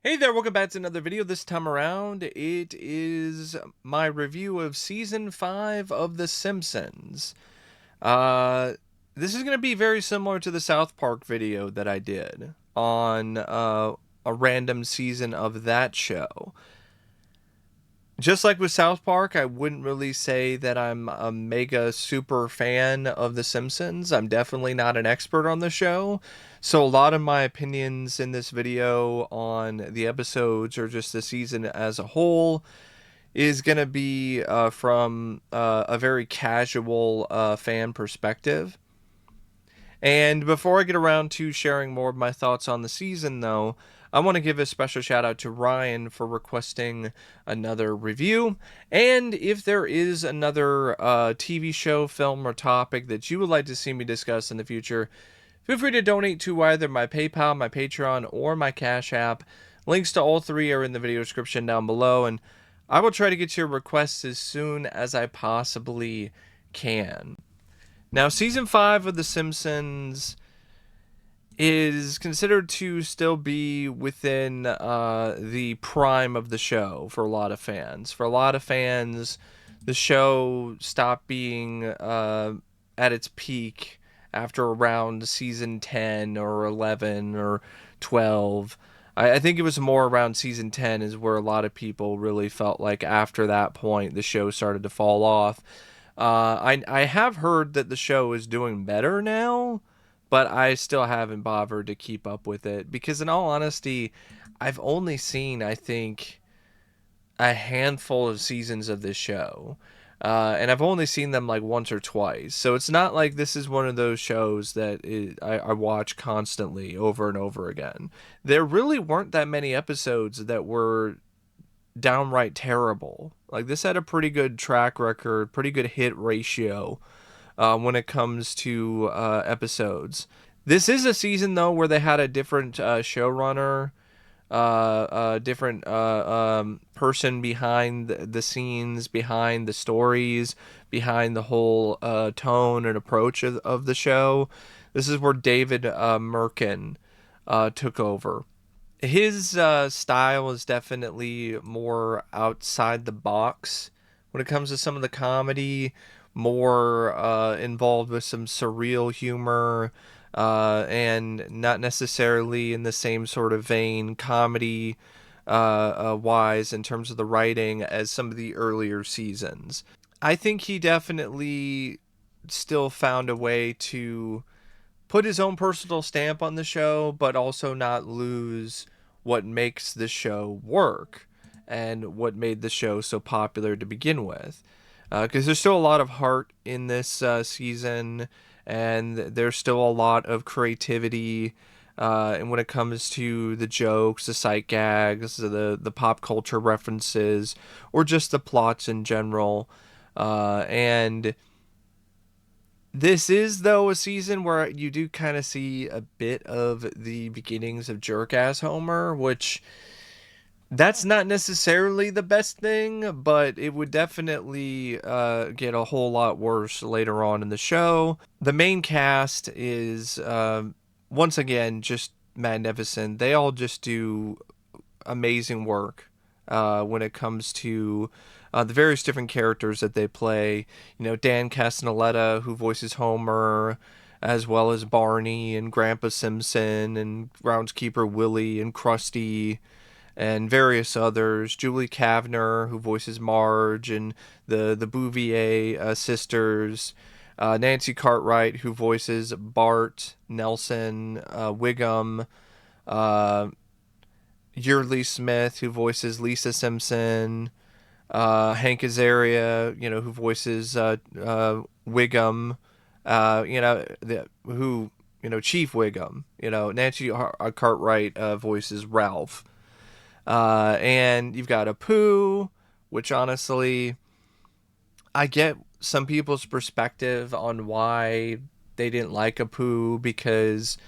Hey there, welcome back to another video. This time around, it is my review of Season 5 of The Simpsons. Uh, this is going to be very similar to the South Park video that I did on a random season of that show. Just like with South Park, I wouldn't really say that I'm a mega super fan of The Simpsons. I'm definitely not an expert on the show. So a lot of my opinions in this video on the episodes or just the season as a whole is going to be from a very casual fan perspective. And before I get around to sharing more of my thoughts on the season, though, I want to give a special shout out to Ryan for requesting another review. And if there is another TV show, film, or topic that you would like to see me discuss in the future, feel free to donate to either my PayPal, my Patreon, or my Cash App. Links to all three are in the video description down below, and I will try to get your requests as soon as I possibly can. Now, season 5 of The Simpsons is considered to still be within the prime of the show for a lot of fans. For a lot of fans, the show stopped being at its peak after around season 10 or 11 or 12. I think it was more around season 10 is where a lot of people really felt like after that point the show started to fall off. I have heard that the show is doing better now, but I still haven't bothered to keep up with it because, in all honesty, I've only seen, I think, a handful of seasons of this show. And I've only seen them like once or twice. So it's not like this is one of those shows that I watch constantly over and over again. There really weren't that many episodes that were downright terrible. Like, this had a pretty good track record, pretty good hit ratio when it comes to episodes. This is a season though where they had a different showrunner, different person behind the scenes, behind the stories, behind the whole tone and approach of the show. This is where David Merkin took over. His style is definitely more outside the box when it comes to some of the comedy, more involved with some surreal humor, and not necessarily in the same sort of vein comedy wise in terms of the writing as some of the earlier seasons. I think he definitely still found a way to put his own personal stamp on the show, but also not lose what makes the show work and what made the show so popular to begin with. Because there's still a lot of heart in this season, and there's still a lot of creativity. And when it comes to the jokes, the sight gags, the pop culture references, or just the plots in general, and this is, though, a season where you do kind of see a bit of the beginnings of jerk-ass Homer, which that's not necessarily the best thing, but it would definitely get a whole lot worse later on in the show. The main cast is, once again, just magnificent. They all just do amazing work when it comes to the various different characters that they play. You know, Dan Castellaneta, who voices Homer, as well as Barney and Grandpa Simpson and groundskeeper Willie and Krusty and various others. Julie Kavner, who voices Marge and the Bouvier sisters. Nancy Cartwright, who voices Bart, Nelson, Wiggum. Yeardley Smith, who voices Lisa Simpson, Hank Azaria, who voices Wiggum, Chief Wiggum, Nancy Cartwright voices Ralph. And you've got Apu, which honestly, I get some people's perspective on why they didn't like Apu because,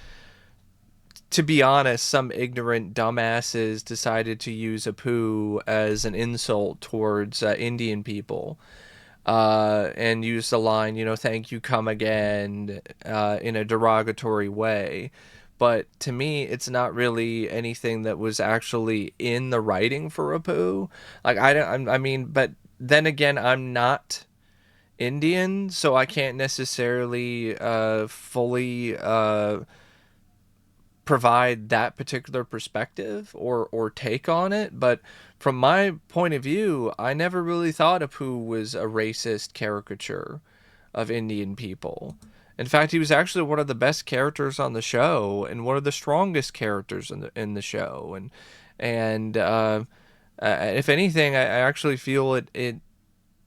to be honest, some ignorant dumbasses decided to use Apu as an insult towards Indian people, and use the line, thank you, come again, in a derogatory way. but to me, it's not really anything that was actually in the writing for Apu. Like I don't, I mean, but then again, I'm not Indian, so I can't necessarily fully provide that particular perspective or take on it. But from my point of view, I never really thought Apu was a racist caricature of Indian people. In fact, he was actually one of the best characters on the show and one of the strongest characters in the show. And if anything, I actually feel it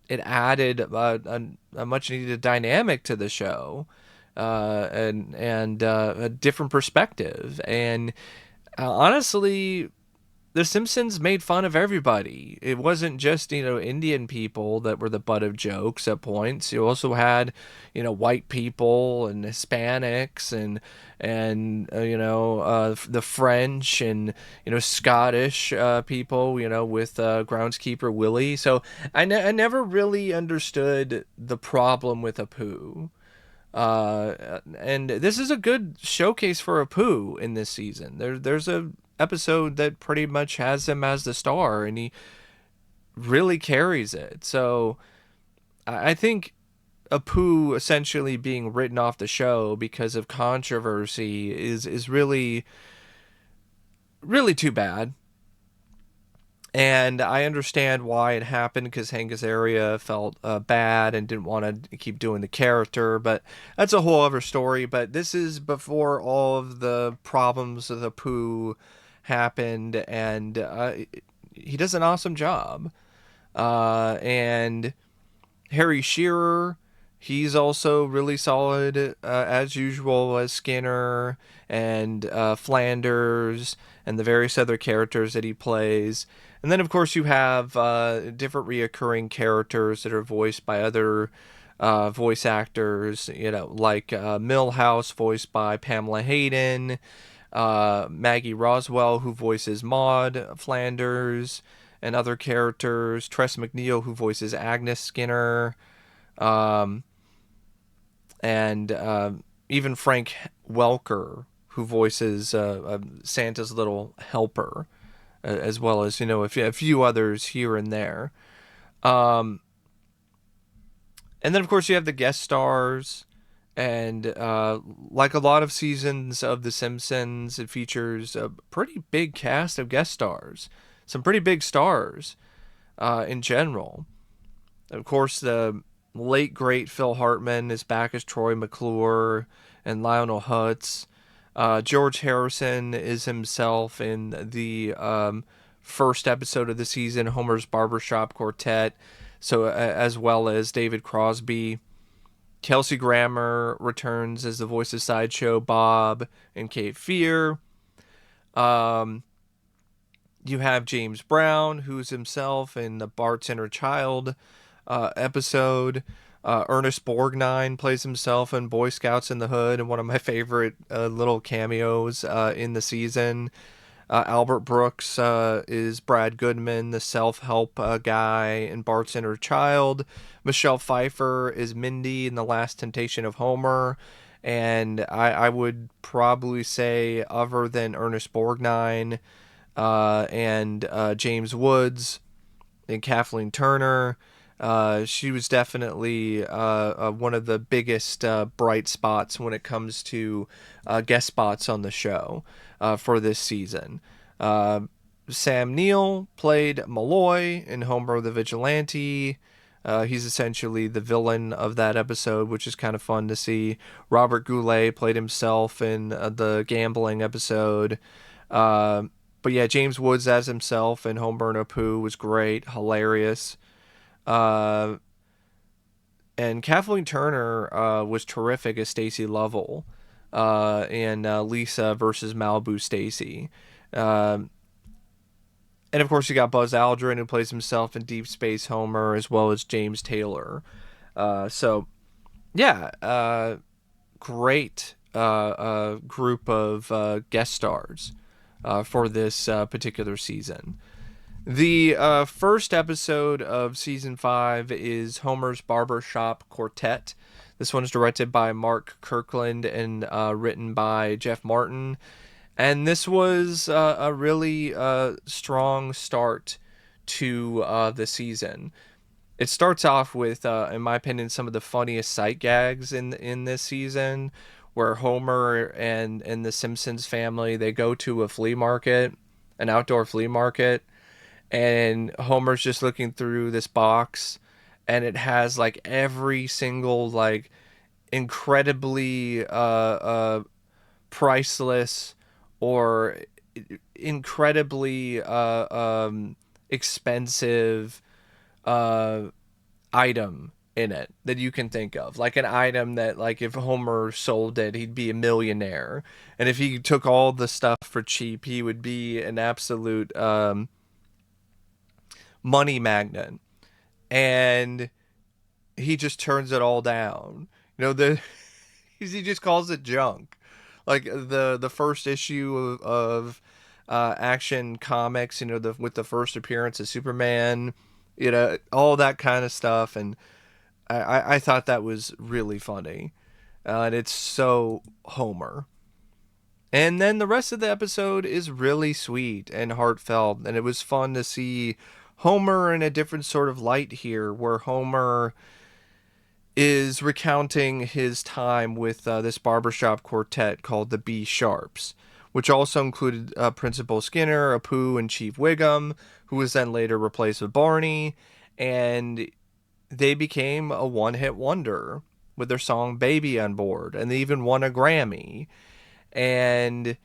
added a much needed dynamic to the show, and a different perspective. And honestly, the Simpsons made fun of everybody. It wasn't just, Indian people that were the butt of jokes at points. You also had, white people and Hispanics and the French and, Scottish people, with groundskeeper Willie. So I never really understood the problem with Apu. And this is a good showcase for Apu in this season. There's a episode that pretty much has him as the star, and he really carries it. So I think Apu essentially being written off the show because of controversy is really really too bad. And I understand why it happened because Hank Azaria felt bad and didn't want to keep doing the character, but that's a whole other story. But this is before all of the problems of the Pooh happened, and he does an awesome job. And Harry Shearer, he's also really solid as usual as Skinner and Flanders and the various other characters that he plays. And then, of course, you have different reoccurring characters that are voiced by other voice actors, like Millhouse, voiced by Pamela Hayden, Maggie Roswell, who voices Maud Flanders, and other characters, Tress MacNeille, who voices Agnes Skinner, um, and even Frank Welker, who voices Santa's little helper, as well as a few others here and there. Um, and then of course you have the guest stars, and like a lot of seasons of The Simpsons, it features a pretty big cast of guest stars, some pretty big stars in general. Of course, the late great Phil Hartman is back as Troy McClure and Lionel Hutz. George Harrison is himself in the first episode of the season, Homer's Barbershop Quartet, so as well as David Crosby. Kelsey Grammer returns as the voice of Sideshow Bob and Cape Fear. Um, you have James Brown, who's himself in the Bart's Inner Child episode. Ernest Borgnine plays himself in Boy Scouts in the Hood, and one of my favorite little cameos in the season. Albert Brooks is Brad Goodman, the self-help guy in Bart's Inner Child. Michelle Pfeiffer is Mindy in The Last Temptation of Homer. And I would probably say, other than Ernest Borgnine and James Woods and Kathleen Turner, she was definitely one of the biggest bright spots when it comes to guest spots on the show for this season. Sam Neill played Malloy in Homer the Vigilante. He's essentially the villain of that episode, which is kind of fun to see. Robert Goulet played himself in the gambling episode. But yeah, James Woods as himself in Homer and Apu was great, hilarious. And Kathleen Turner was terrific as Stacy Lovell in Lisa versus Malibu Stacy. And of course, you got Buzz Aldrin, who plays himself in Deep Space Homer, as well as James Taylor. So, yeah, great group of guest stars for this particular season. The first episode of season 5 is Homer's Barbershop Quartet. This one's directed by Mark Kirkland and written by Jeff Martin. And this was a really strong start to the season. It starts off with, in my opinion, some of the funniest sight gags in this season, where Homer and the Simpsons family, they go to a flea market, an outdoor flea market, and Homer's just looking through this box, and it has like every single like incredibly priceless or incredibly expensive uh, item in it that you can think of, like an item that, like, if Homer sold it, he'd be a millionaire, and if he took all the stuff for cheap, he would be an absolute money magnet. And he just turns it all down. The he just calls it junk. Like the first issue of Action Comics, with the first appearance of Superman, all that kind of stuff. And I thought that was really funny. And it's so Homer. And then the rest of the episode is really sweet and heartfelt, and it was fun to see Homer in a different sort of light here, where Homer is recounting his time with this barbershop quartet called the B Sharps, which also included Principal Skinner, Apu, and Chief Wiggum, who was then later replaced with Barney, and they became a one-hit wonder with their song Baby on board, and they even won a Grammy. And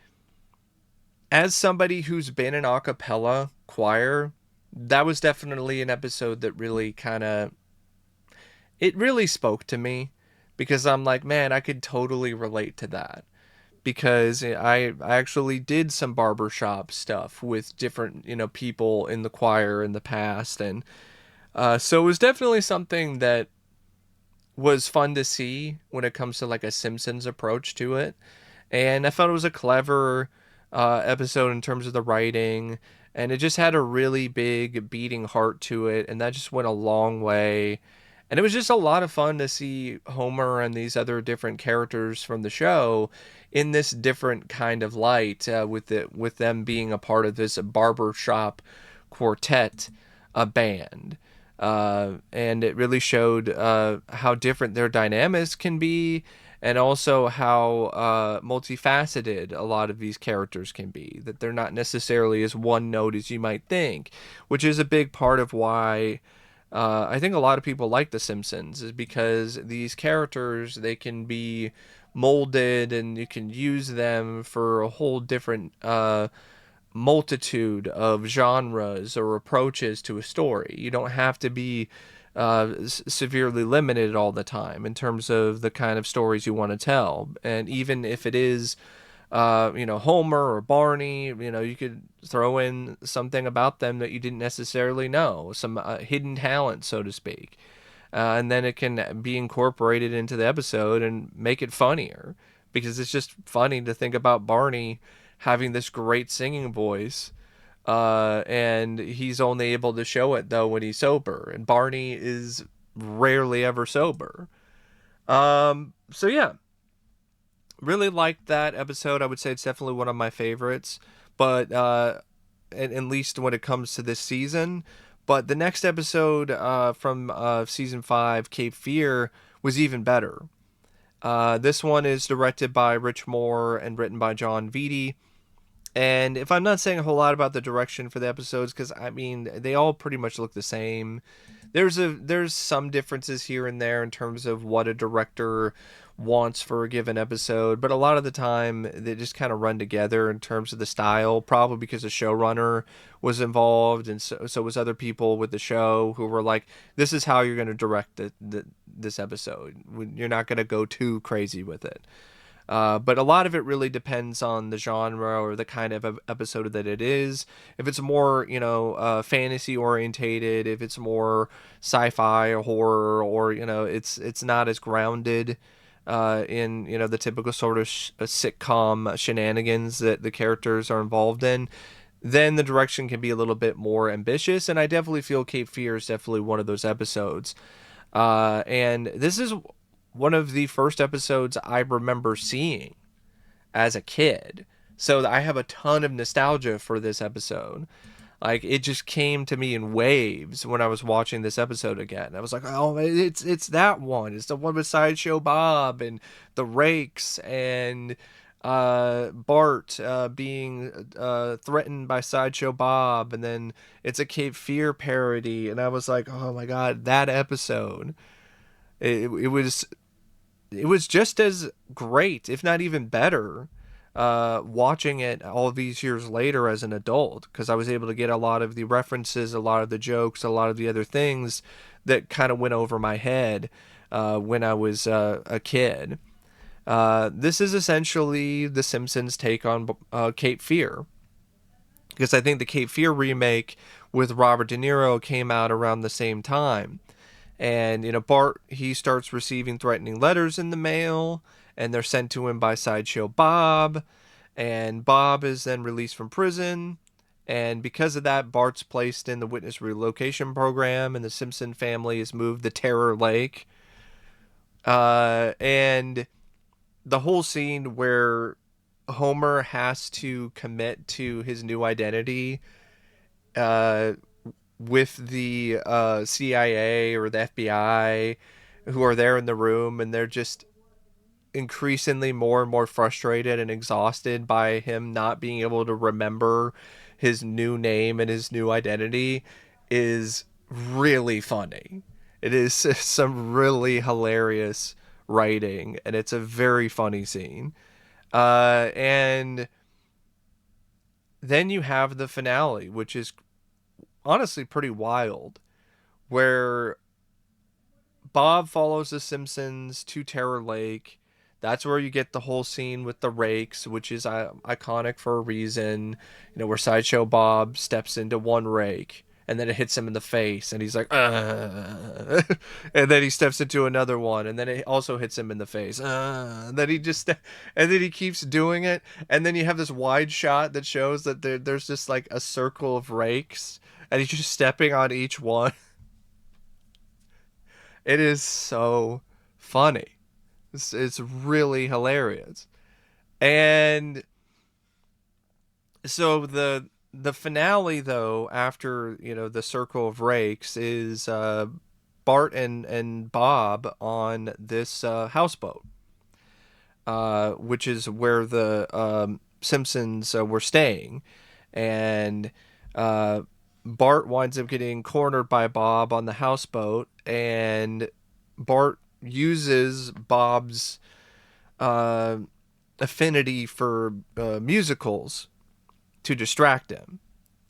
as somebody who's been in a cappella choir, that was definitely an episode that really it really spoke to me, because I'm like, man, I could totally relate to that, because I actually did some barbershop stuff with different, people in the choir in the past. And so it was definitely something that was fun to see when it comes to like a Simpsons approach to it. And I thought it was a clever episode in terms of the writing, and it just had a really big beating heart to it, and that just went a long way. And it was just a lot of fun to see Homer and these other different characters from the show in this different kind of light, with them being a part of this barbershop quartet, a band. And it really showed how different their dynamics can be, and also how multifaceted a lot of these characters can be. That they're not necessarily as one note as you might think, which is a big part of why I think a lot of people like The Simpsons, is because these characters, they can be molded, and you can use them for a whole different multitude of genres or approaches to a story. You don't have to be severely limited all the time in terms of the kind of stories you want to tell. And even if it is, Homer or Barney, you could throw in something about them that you didn't necessarily know, some hidden talent, so to speak. And then it can be incorporated into the episode and make it funnier, because it's just funny to think about Barney having this great singing voice, and he's only able to show it though when he's sober, and Barney is rarely ever sober. So yeah, really liked that episode. I would say it's definitely one of my favorites, but at least when it comes to this season. But the next episode from season 5, Cape Fear, was even better. This one is directed by Rich Moore and written by John Vitti. And if I'm not saying a whole lot about the direction for the episodes, because I mean they all pretty much look the same. There's some differences here and there in terms of what a director wants for a given episode, but a lot of the time they just kind of run together in terms of the style, probably because the showrunner was involved, and so was other people with the show who were like, this is how you're going to direct this episode. You're not going to go too crazy with it. But a lot of it really depends on the genre or the kind of episode that it is. If it's more, fantasy orientated, if it's more sci-fi or horror, or it's not as grounded in the typical sort of sitcom shenanigans that the characters are involved in, then the direction can be a little bit more ambitious. And I definitely feel Cape Fear is definitely one of those episodes. And this is one of the first episodes I remember seeing as a kid. So I have a ton of nostalgia for this episode. Like it just came to me in waves when I was watching this episode again. I was like, "Oh, it's that one. It's the one with Sideshow Bob and the Rakes and Bart being threatened by Sideshow Bob, and then it's a Cape Fear parody." And I was like, "Oh my god, that episode! It was just as great, if not even better, watching it all these years later as an adult, because I was able to get a lot of the references, a lot of the jokes, a lot of the other things that kind of went over my head when I was a kid. This is essentially The Simpsons' take on Cape Fear, because I think the Cape Fear remake with Robert De Niro came out around the same time. And, Bart, he starts receiving threatening letters in the mail, and they're sent to him by Sideshow Bob. And Bob is then released from prison. And because of that, Bart's placed in the witness relocation program, and the Simpson family is moved to Terror Lake. And the whole scene where Homer has to commit to his new identity uh, with the CIA or the FBI who are there in the room, and they're just increasingly more and more frustrated and exhausted by him not being able to remember his new name and his new identity, is really funny. It is some really hilarious writing, and it's a very funny scene. And then you have the finale, which is honestly pretty wild, where Bob follows the Simpsons to Terror Lake. That's where you get the whole scene with the rakes, which is iconic for a reason. Where Sideshow Bob steps into one rake and then it hits him in the face, and he's like, "Ugh." And then he steps into another one, and then it also hits him in the face. "Ugh." And then and then he keeps doing it, and then you have this wide shot that shows that there's just like a circle of rakes, and he's just stepping on each one. It is so funny. It's really hilarious. And so the finale, though, after the circle of rakes, is Bart and Bob on this houseboat, which is where the Simpsons were staying, and uh, Bart winds up getting cornered by Bob on the houseboat, and Bart uses Bob's uh, affinity for musicals to distract him.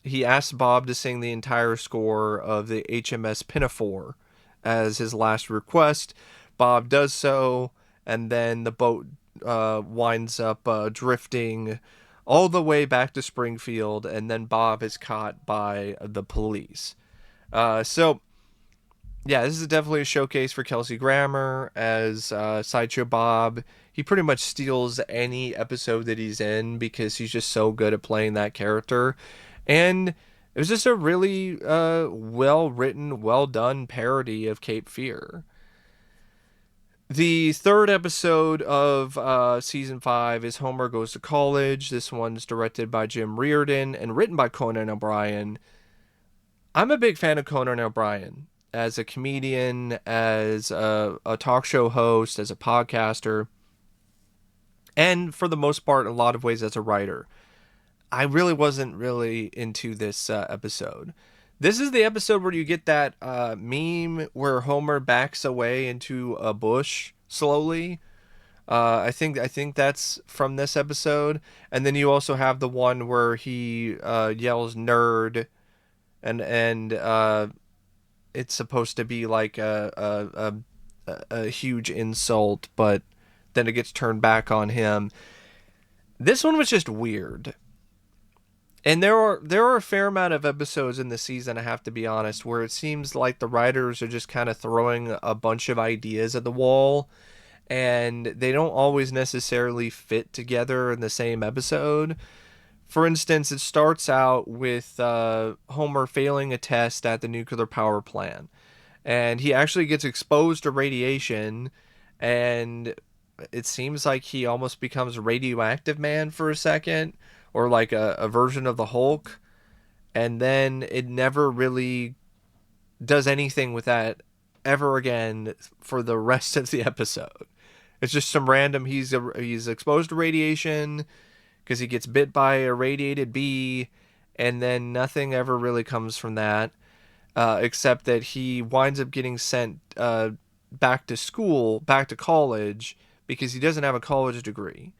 He asks Bob to sing the entire score of the HMS Pinafore as his last request. Bob does so, and then the boat winds up drifting all the way back to Springfield, and then Bob is caught by the police. So yeah, this is definitely a showcase for Kelsey Grammer as Sideshow Bob. He pretty much steals any episode that he's in because he's just so good at playing that character. And it was just a really well written, well done parody of Cape Fear. The third episode of season 5 is Homer Goes to College. This one's directed by Jim Reardon and written by Conan O'Brien. I'm a big fan of Conan O'Brien as a comedian, as a talk show host, as a podcaster, and for the most part, in a lot of ways, as a writer. I really wasn't really into this episode. This is the episode where you get that meme where Homer backs away into a bush slowly. I think that's from this episode, and then you also have the one where he yells "nerd," and it's supposed to be like a huge insult, but then it gets turned back on him. This one was just weird. And there are a fair amount of episodes in the season, I have to be honest, where it seems like the writers are just kind of throwing a bunch of ideas at the wall, and they don't always necessarily fit together in the same episode. For instance, it starts out with Homer failing a test at the nuclear power plant, and he actually gets exposed to radiation, and it seems like he almost becomes Radioactive Man for a second, or like a version of the Hulk, and then it never really does anything with that ever again for the rest of the episode. It's just some random he's exposed to radiation because he gets bit by a radiated bee, and then nothing ever really comes from that, except that he winds up getting sent back to school, back to college, because he doesn't have a college degree,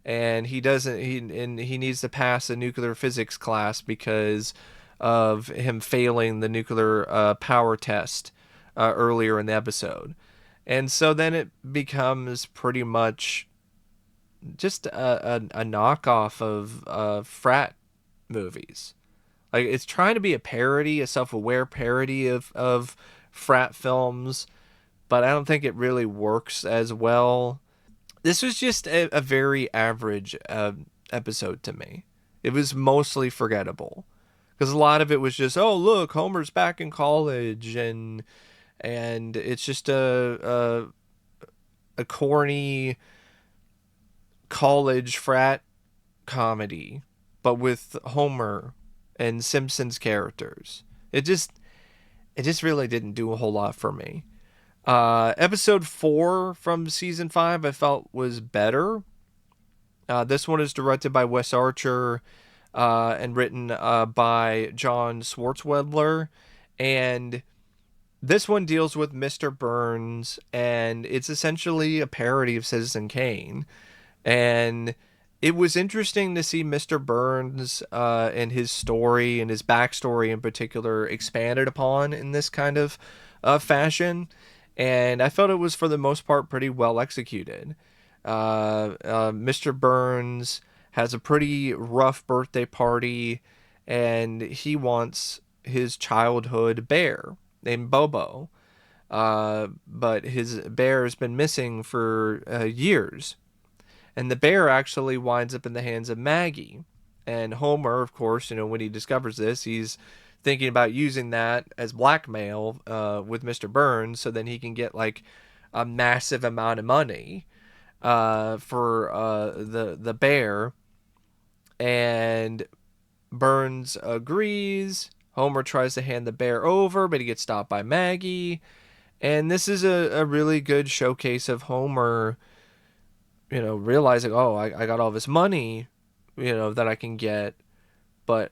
and he needs to pass a nuclear physics class because of him failing the nuclear power test earlier in the episode. And so then it becomes pretty much just a knockoff of frat movies. Like, it's trying to be a parody, a self-aware parody of frat films, but I don't think it really works as well. This was just a very average episode to me. It was mostly forgettable because a lot of it was just, oh look, Homer's back in college, and it's just a corny college frat comedy, but with Homer and Simpsons characters. It just really didn't do a whole lot for me. Episode 4 from season 5 I felt was better. This one is directed by Wes Archer and written by John Swartzwelder. And this one deals with Mr. Burns, and it's essentially a parody of Citizen Kane. And it was interesting to see Mr. Burns and his story and his backstory in particular expanded upon in this kind of fashion. And I felt it was for the most part pretty well executed. Mr. Burns has a pretty rough birthday party, and he wants his childhood bear named Bobo. But his bear has been missing for years. And the bear actually winds up in the hands of Maggie. And Homer, of course, when he discovers this, he's thinking about using that as blackmail with Mr. Burns so then he can get like a massive amount of money for the bear. And Burns agrees. Homer tries to hand the bear over, but he gets stopped by Maggie. And this is a really good showcase of Homer, realizing, oh, I got all this money, that I can get, but,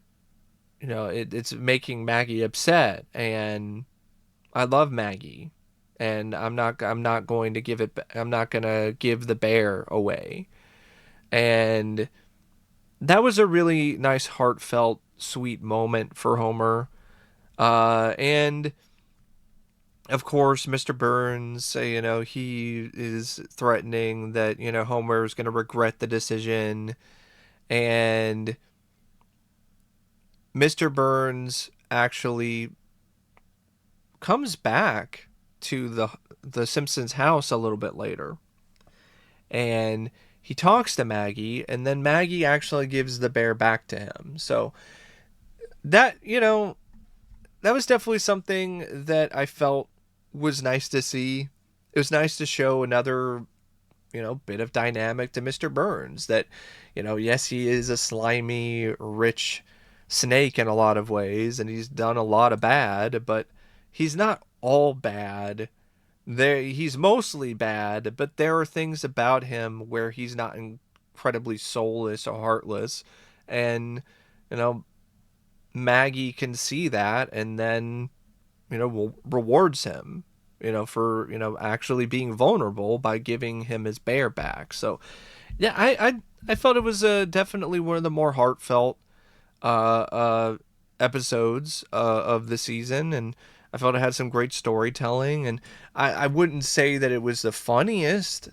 it's making Maggie upset, and I love Maggie, and I'm not going to give the bear away. And that was a really nice, heartfelt, sweet moment for Homer. And of course, Mr. Burns, he is threatening that, Homer is going to regret the decision. And Mr. Burns actually comes back to the Simpsons house a little bit later. And he talks to Maggie, and then Maggie actually gives the bear back to him. So that, that was definitely something that I felt was nice to see. It was nice to show another, bit of dynamic to Mr. Burns that, yes, he is a slimy, rich snake in a lot of ways, and he's done a lot of bad, but he's not all bad. He's mostly bad, but there are things about him where he's not incredibly soulless or heartless. And, Maggie can see that and then, rewards him, for, actually being vulnerable by giving him his bear back. So, yeah, I felt it was definitely one of the more heartfelt uh, uh, episodes of the season, and I felt it had some great storytelling. And I wouldn't say that it was the funniest,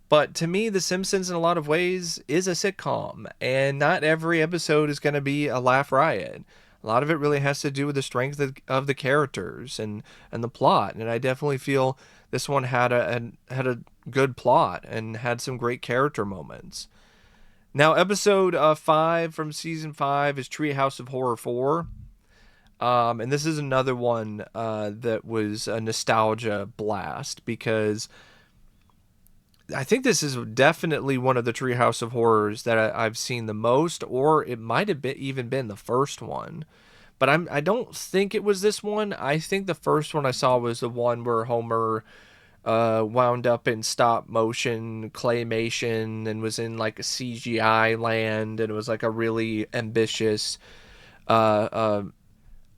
but to me, The Simpsons, in a lot of ways, is a sitcom, and not every episode is going to be a laugh riot. A lot of it really has to do with the strength of the characters and the plot, and I definitely feel this one had a good plot and had some great character moments. Now, episode 5 from season 5 is Treehouse of Horror 4. And this is another one that was a nostalgia blast because I think this is definitely one of the Treehouse of Horrors that I've seen the most, or it might have been, even been the first one. But I don't think it was this one. I think the first one I saw was the one where Homer wound up in stop motion claymation and was in like a CGI land, and it was like a really ambitious uh, uh,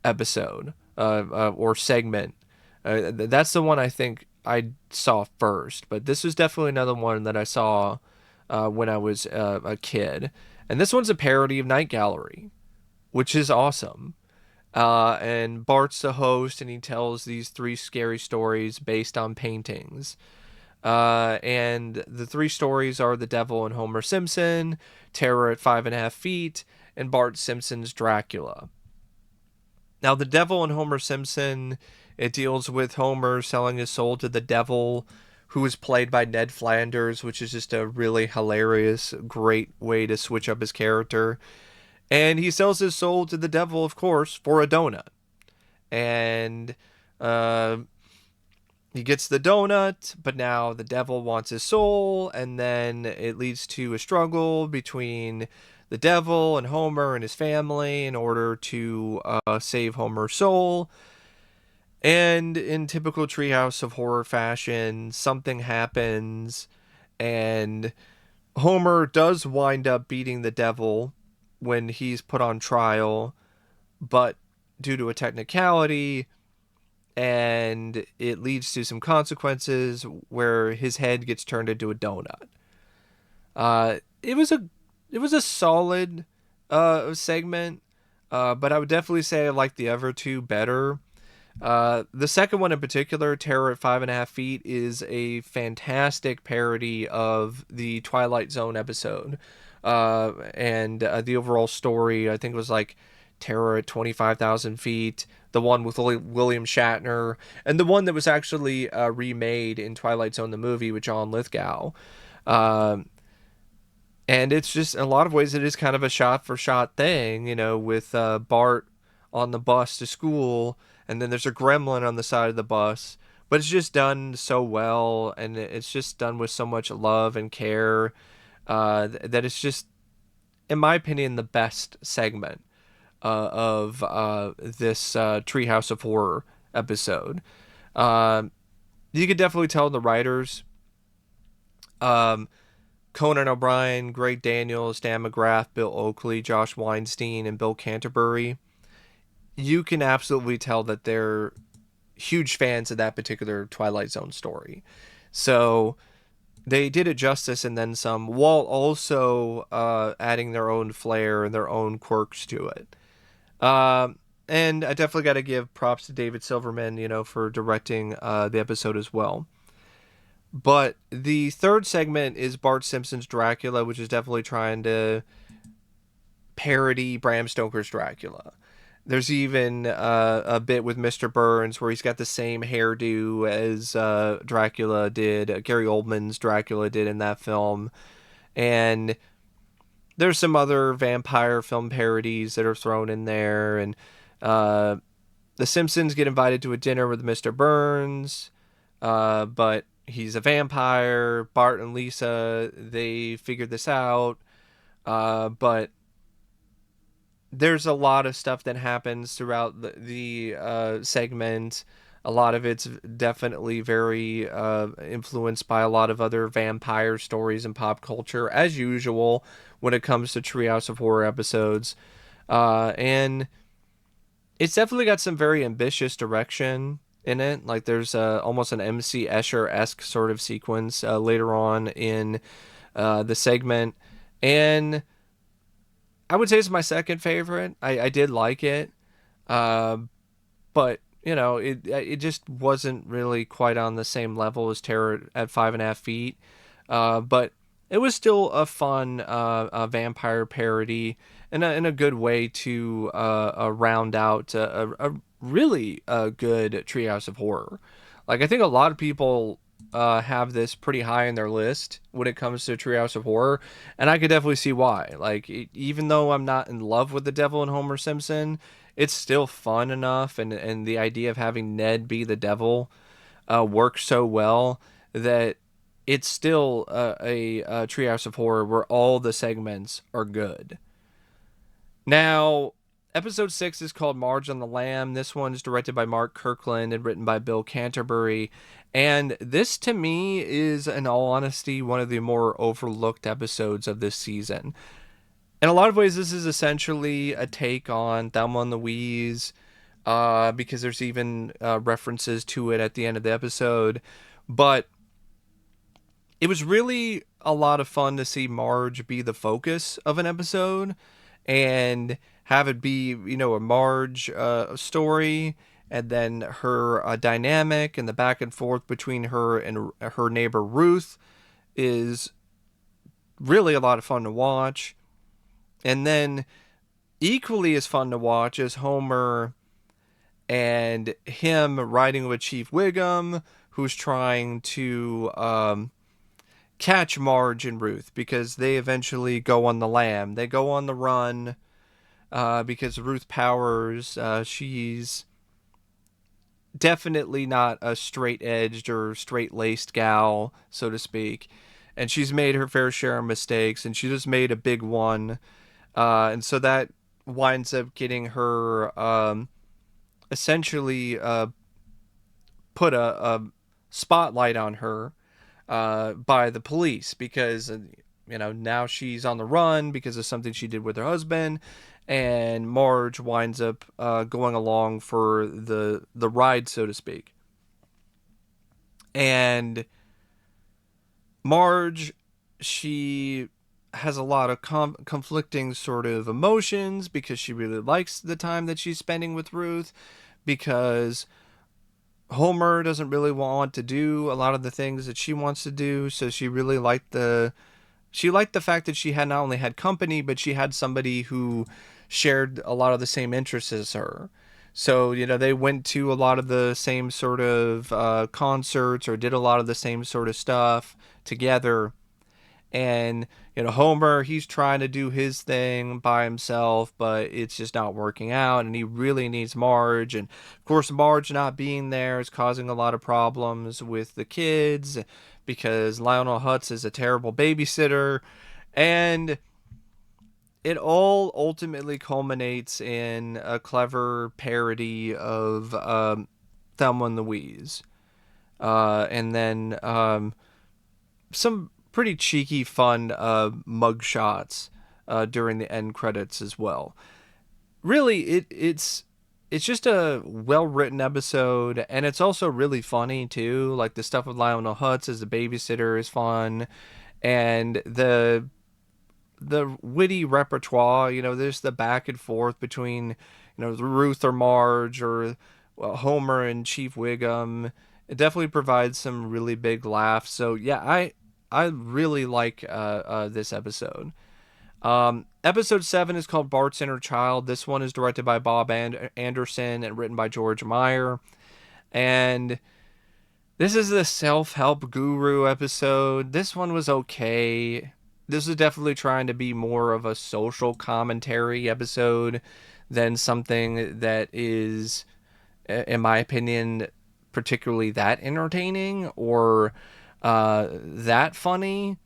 episode or segment. That's the one I think I saw first, but this was definitely another one that I saw when I was a kid. And this one's a parody of Night Gallery, which is awesome. And Bart's the host, and he tells these three scary stories based on paintings. And the three stories are The Devil and Homer Simpson, Terror at 5.5 feet, and Bart Simpson's Dracula. Now, The Devil and Homer Simpson, it deals with Homer selling his soul to the devil, who is played by Ned Flanders, which is just a really hilarious, great way to switch up his character. And he sells his soul to the devil, of course, for a donut. And uh, he gets the donut, but now the devil wants his soul, and then it leads to a struggle between the devil and Homer and his family in order to save Homer's soul. And in typical Treehouse of Horror fashion, something happens, and Homer does wind up beating the devil when he's put on trial, but due to a technicality, and it leads to some consequences where his head gets turned into a donut. It was a solid segment, but I would definitely say I like the other two better. The second one in particular, Terror at 5.5 feet, is a fantastic parody of the Twilight Zone episode. And the overall story, I think, was like Terror at 25,000 feet, the one with William Shatner, and the one that was actually remade in Twilight Zone, the movie, with John Lithgow. Um, and it's just, in a lot of ways, it is kind of a shot for shot thing, with Bart on the bus to school, and then there's a gremlin on the side of the bus. But it's just done so well, and it's just done with so much love and care that it's just, in my opinion, the best segment of this Treehouse of Horror episode. Um, you could definitely tell the writers, um, Conan O'Brien, Greg Daniels, Dan McGrath, Bill Oakley, Josh Weinstein, and Bill Canterbury. You can absolutely tell that they're huge fans of that particular Twilight Zone story. So they did it justice and then some, while also adding their own flair and their own quirks to it. And I definitely got to give props to David Silverman, for directing the episode as well. But the third segment is Bart Simpson's Dracula, which is definitely trying to parody Bram Stoker's Dracula. There's even a bit with Mr. Burns where he's got the same hairdo as Dracula did, Gary Oldman's Dracula did in that film. And there's some other vampire film parodies that are thrown in there. And uh, the Simpsons get invited to a dinner with Mr. Burns, but he's a vampire. Bart and Lisa, they figured this out. But there's a lot of stuff that happens throughout the segment. A lot of it's definitely very influenced by a lot of other vampire stories and pop culture, as usual, when it comes to Treehouse of Horror episodes. And it's definitely got some very ambitious direction in it. Like there's almost an MC Escher-esque sort of sequence later on in the segment. And I would say it's my second favorite. I did like it, uh, but it just wasn't really quite on the same level as Terror at 5.5 feet. But it was still a fun vampire parody and a good way to round out a really good Treehouse of Horror. Like I think a lot of people have this pretty high in their list when it comes to Treehouse of Horror, and I could definitely see why. Like, even though I'm not in love with the Devil and Homer Simpson, it's still fun enough, and the idea of having Ned be the devil works so well that it's still a Treehouse of Horror where all the segments are good. Now, episode 6 is called Marge on the Lamb. This one's directed by Mark Kirkland and written by Bill Canterbury. And this, to me, is, in all honesty, one of the more overlooked episodes of this season. In a lot of ways, this is essentially a take on Thelma and Louise, because there's even references to it at the end of the episode. But it was really a lot of fun to see Marge be the focus of an episode and have it be, a Marge story, and then her dynamic and the back and forth between her and her neighbor Ruth is really a lot of fun to watch. And then equally as fun to watch is Homer and him riding with Chief Wiggum, who's trying to catch Marge and Ruth because they eventually go on the lam. They go on the run because Ruth Powers, she's definitely not a straight-edged or straight-laced gal, so to speak. And she's made her fair share of mistakes, and she just made a big one. And so that winds up getting her essentially put a spotlight on her by the police because now she's on the run because of something she did with her husband, and Marge winds up going along for the ride, so to speak. And Marge, she has a lot of conflicting sort of emotions because she really likes the time that she's spending with Ruth, because Homer doesn't really want to do a lot of the things that she wants to do. So she really liked the fact that she had not only had company, but she had somebody who shared a lot of the same interests as her. So, they went to a lot of the same sort of concerts or did a lot of the same sort of stuff together. And, Homer, he's trying to do his thing by himself, but it's just not working out. And he really needs Marge. And, of course, Marge not being there is causing a lot of problems with the kids because Lionel Hutz is a terrible babysitter. And it all ultimately culminates in a clever parody of Thelma and Louise. And then some pretty cheeky, fun mug shots during the end credits as well. Really, it's just a well written episode, and it's also really funny too. Like the stuff with Lionel Hutz as the babysitter is fun, and the witty repertoire. There's the back and forth between Ruth or Marge or Homer and Chief Wiggum. It definitely provides some really big laughs. So yeah, I really like this episode. Episode 7 is called Bart's Inner Child. This one is directed by Bob Anderson and written by George Meyer. And this is the self-help guru episode. This one was okay. This is definitely trying to be more of a social commentary episode than something that is, in my opinion, particularly that entertaining or that funny.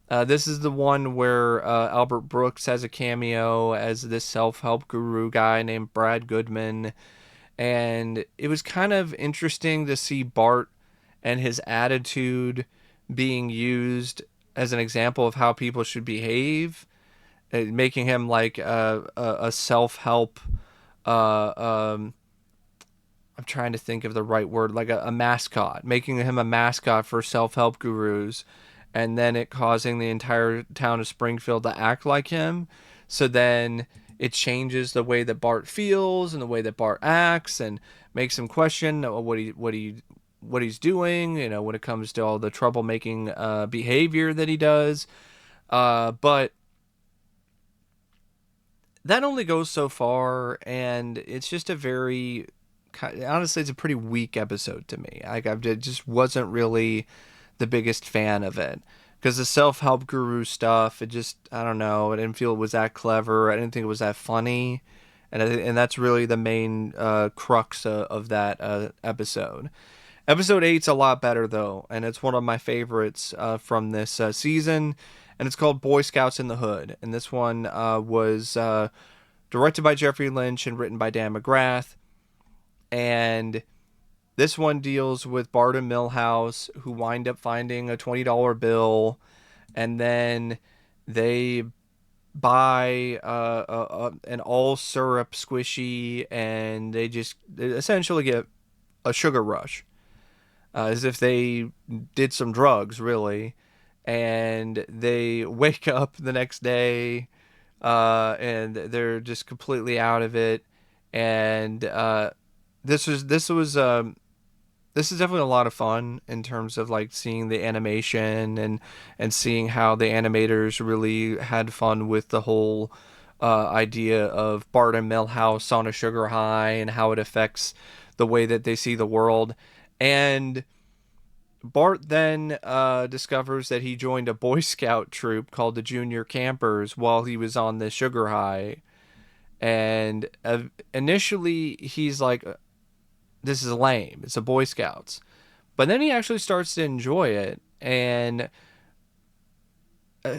This is the one where Albert Brooks has a cameo as this self-help guru guy named Brad Goodman. And it was kind of interesting to see Bart and his attitude being used as an example of how people should behave, making him like a self-help I'm trying to think of the right word, like a mascot, making him a mascot for self-help gurus, and then it causing the entire town of Springfield to act like him. So then it changes the way that Bart feels and the way that Bart acts, and makes him question what he's doing. When it comes to all the troublemaking behavior that he does. But that only goes so far, and it's just a very, honestly, it's a pretty weak episode to me. I just wasn't really the biggest fan of it because the self-help guru stuff, it just, I don't know, I didn't feel it was that clever. I didn't think it was that funny, and that's really the main crux of that episode. Episode 8's a lot better though, and it's one of my favorites from this season, and it's called Boy Scouts in the Hood. And this one was directed by Jeffrey Lynch and written by Dan McGrath. And this one deals with Bart and Milhouse, who wind up finding a $20 bill, and then they buy an all syrup squishy, and they essentially get a sugar rush, as if they did some drugs, really. And they wake up the next day, and they're just completely out of it. And this was this was this is definitely a lot of fun in terms of like seeing the animation and seeing how the animators really had fun with the whole idea of Bart and Milhouse on a sugar high and how it affects the way that they see the world. And Bart then discovers that he joined a Boy Scout troop called the Junior Campers while he was on the sugar high. And initially, he's like, this is lame. It's a Boy Scouts. But then he actually starts to enjoy it. And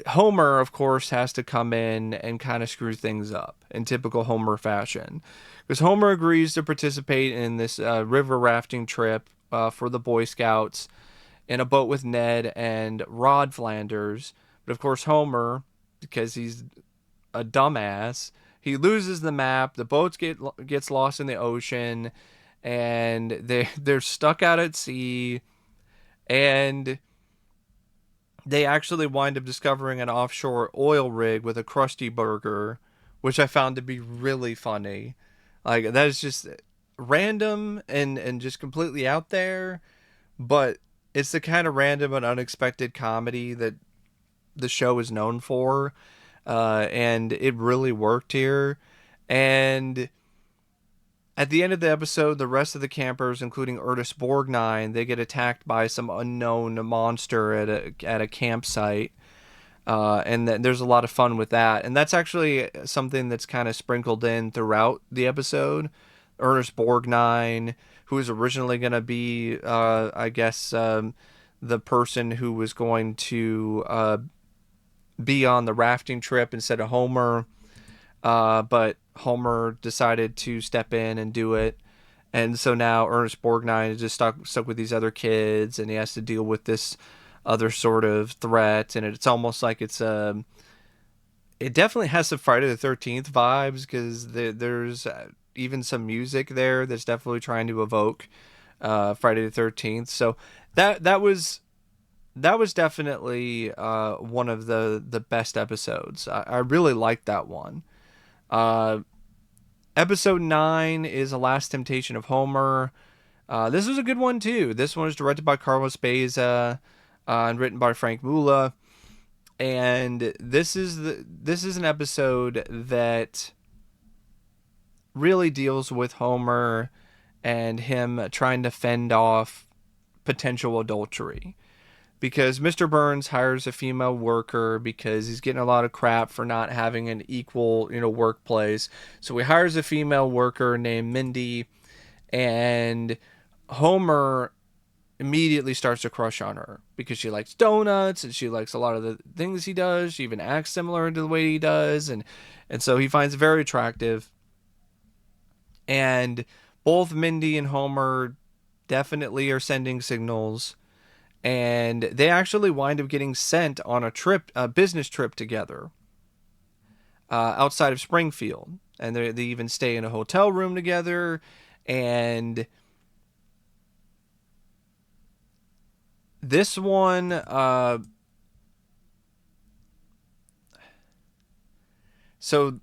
Homer, of course, has to come in and kind of screw things up in typical Homer fashion. Because Homer agrees to participate in this river rafting trip for the Boy Scouts in a boat with Ned and Rod Flanders. But of course, Homer, because he's a dumbass, he loses the map. The gets lost in the ocean, and they're stuck out at sea. And they actually wind up discovering an offshore oil rig with a Krusty Burger, which I found to be really funny. Like that is just random and just completely out there, but it's the kind of random and unexpected comedy that the show is known for, and it really worked here. And at the end of the episode, the rest of the campers, including Ernest Borgnine, they get attacked by some unknown monster at a campsite. There's a lot of fun with that. And that's actually something that's kind of sprinkled in throughout the episode. Ernest Borgnine, who was originally going to be, I guess, the person who was going to be on the rafting trip instead of Homer. But Homer decided to step in and do it. And so now Ernest Borgnine is just stuck with these other kids, and he has to deal with this other sort of threat. And it's almost like it definitely has some Friday the 13th vibes, because there's even some music there that's definitely trying to evoke Friday the 13th. So that was definitely one of the best episodes. I really liked that one. Episode 9 is The Last Temptation of Homer. This was a good one too. This one was directed by Carlos Beza and written by Frank Mula. And this is an episode that really deals with Homer and him trying to fend off potential adultery. Because Mr. Burns hires a female worker because he's getting a lot of crap for not having an equal, workplace. So he hires a female worker named Mindy, and Homer immediately starts to crush on her because she likes donuts and she likes a lot of the things he does. She even acts similar to the way he does, and so he finds it very attractive. And both Mindy and Homer definitely are sending signals, and they actually wind up getting sent on a business trip together, outside of Springfield, and they even stay in a hotel room together. And this one, so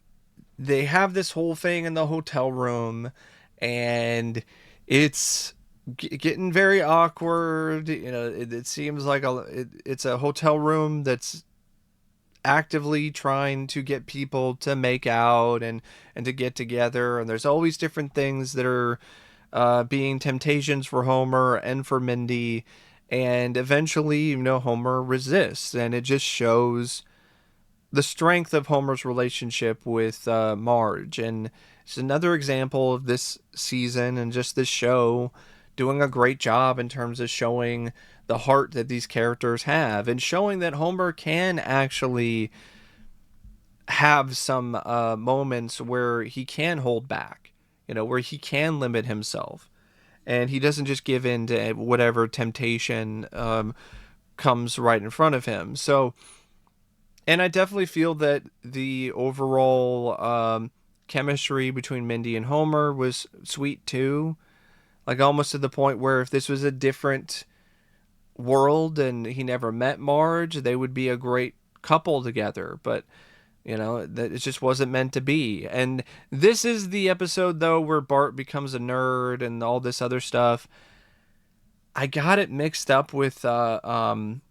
they have this whole thing in the hotel room, and it's getting very awkward. It seems like it's a hotel room that's actively trying to get people to make out and to get together, and there's always different things that are being temptations for Homer and for Mindy. And eventually, Homer resists, and it just shows the strength of Homer's relationship with Marge. And it's another example of this season and just this show doing a great job in terms of showing the heart that these characters have and showing that Homer can actually have some moments where he can hold back, where he can limit himself and he doesn't just give in to whatever temptation comes right in front of him. So, and I definitely feel that the overall chemistry between Mindy and Homer was sweet too. Like almost to the point where if this was a different world and he never met Marge, they would be a great couple together. But that it just wasn't meant to be. And this is the episode though where Bart becomes a nerd and all this other stuff. I got it mixed up with one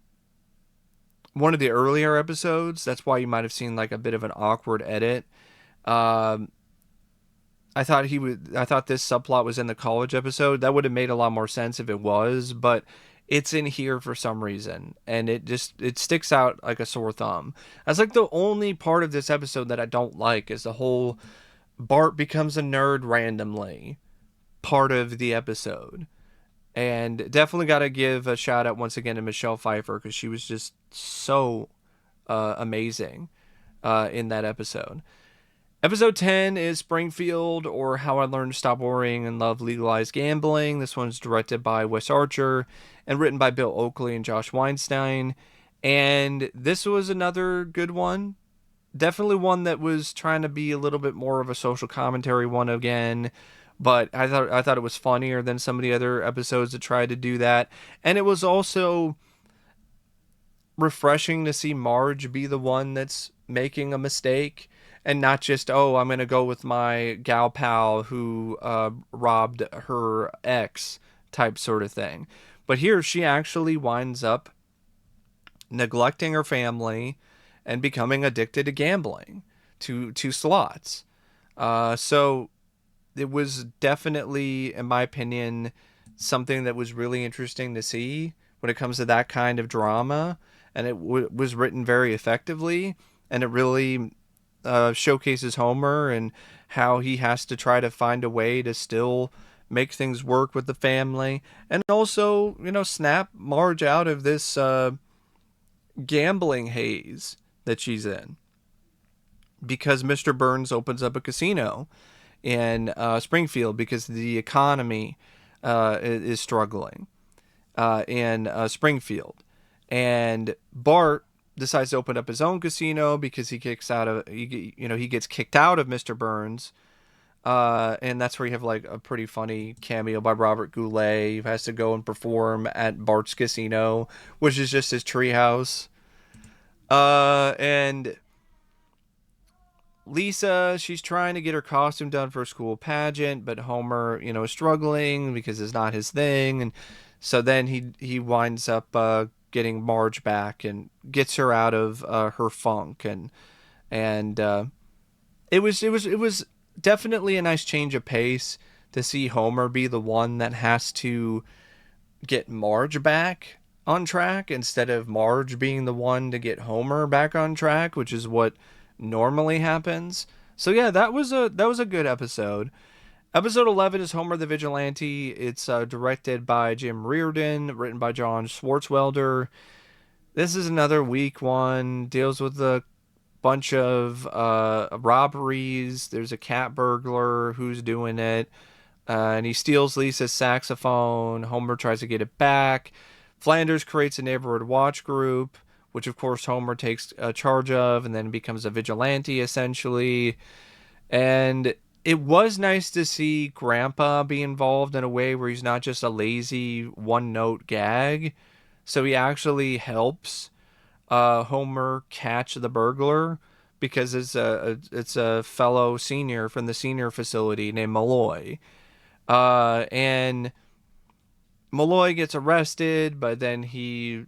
of the earlier episodes. That's why you might have seen like a bit of an awkward edit. Um, I thought this subplot was in the college episode. That would have made a lot more sense if it was, but it's in here for some reason, and it sticks out like a sore thumb. That's like the only part of this episode that I don't like is the whole Bart becomes a nerd randomly part of the episode. And definitely got to give a shout out once again to Michelle Pfeiffer because she was just so amazing in that episode. Episode 10 is Springfield, or How I Learned to Stop Worrying and Love Legalized Gambling. This one's directed by Wes Archer and written by Bill Oakley and Josh Weinstein. And this was another good one. Definitely one that was trying to be a little bit more of a social commentary one again. But I thought it was funnier than some of the other episodes that tried to do that. And it was also refreshing to see Marge be the one that's making a mistake and not just, oh, I'm going to go with my gal pal who robbed her ex type sort of thing. But here she actually winds up neglecting her family and becoming addicted to gambling, to slots. So it was definitely, in my opinion, something that was really interesting to see when it comes to that kind of drama. And it was written very effectively. And it really showcases Homer and how he has to try to find a way to still make things work with the family. And also, snap Marge out of this gambling haze that she's in. Because Mr. Burns opens up a casino in Springfield because the economy is struggling in Springfield. And Bart decides to open up his own casino because he gets kicked out of Mr. Burns. And that's where you have like a pretty funny cameo by Robert Goulet, who has to go and perform at Bart's casino, which is just his treehouse. And Lisa, she's trying to get her costume done for a school pageant, but Homer, is struggling because it's not his thing, and so then he winds up getting Marge back and gets her out of her funk, and it was definitely a nice change of pace to see Homer be the one that has to get Marge back on track instead of Marge being the one to get Homer back on track, which is what normally happens. So yeah, that was a good episode. Episode 11 is Homer the Vigilante. It's directed by Jim Reardon, written by John Swartzwelder. This is another weak one. Deals with a bunch of robberies. There's a cat burglar who's doing it. And he steals Lisa's saxophone. Homer tries to get it back. Flanders creates a neighborhood watch group, which of course Homer takes charge of and then becomes a vigilante essentially. And it was nice to see Grandpa be involved in a way where he's not just a lazy one-note gag. So he actually helps Homer catch the burglar because it's a fellow senior from the senior facility named Malloy. And Malloy gets arrested, but then he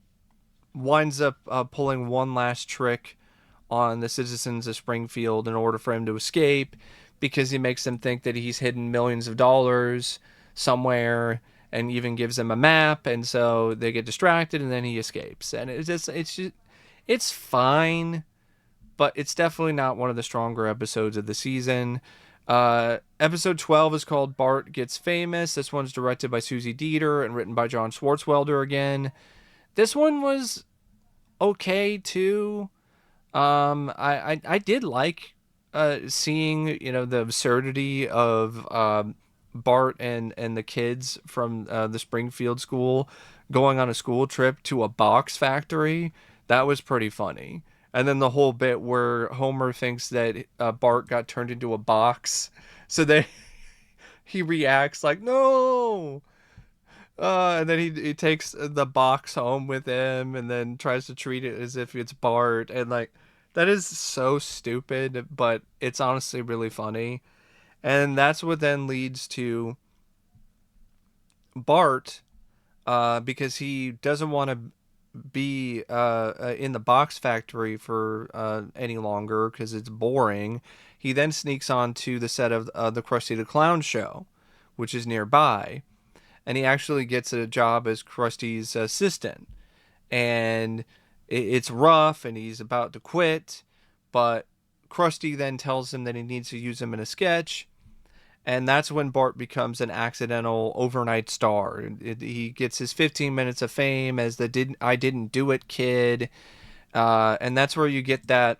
winds up pulling one last trick on the citizens of Springfield in order for him to escape, because he makes them think that he's hidden millions of dollars somewhere and even gives them a map, and so they get distracted and then he escapes. And it's fine, but it's definitely not one of the stronger episodes of the season. Episode 12 is called Bart Gets Famous. This one's directed by Susie Dieter and written by John Swartzwelder again. This one was okay too. I did like seeing, the absurdity of Bart and the kids from the Springfield school going on a school trip to a box factory. That was pretty funny. And then the whole bit where Homer thinks that Bart got turned into a box, so that he reacts like no. And then he takes the box home with him and then tries to treat it as if it's Bart. And like, that is so stupid, but it's honestly really funny. And that's what then leads to Bart, because he doesn't want to be in the box factory for any longer because it's boring. He then sneaks onto the set of the Krusty the Clown show, which is nearby, and he actually gets a job as Krusty's assistant. And it's rough, and he's about to quit, but Krusty then tells him that he needs to use him in a sketch, and that's when Bart becomes an accidental overnight star. He gets his 15 minutes of fame as the I didn't do it kid, and that's where you get that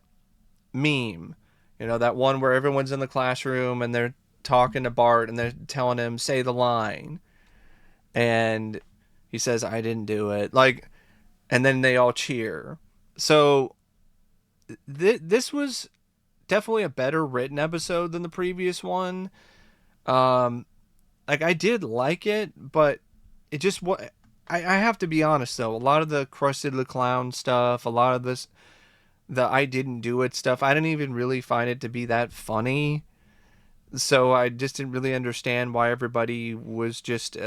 meme, that one where everyone's in the classroom and they're talking to Bart and they're telling him say the line, and he says I didn't do it, like, and then they all cheer. So this was definitely a better written episode than the previous one. Um, like, I did like it, but it just what I have to be honest though. A lot of the Krusty the Clown stuff, a lot of this, the I didn't do it stuff, I didn't even really find it to be that funny. So I just didn't really understand why everybody was just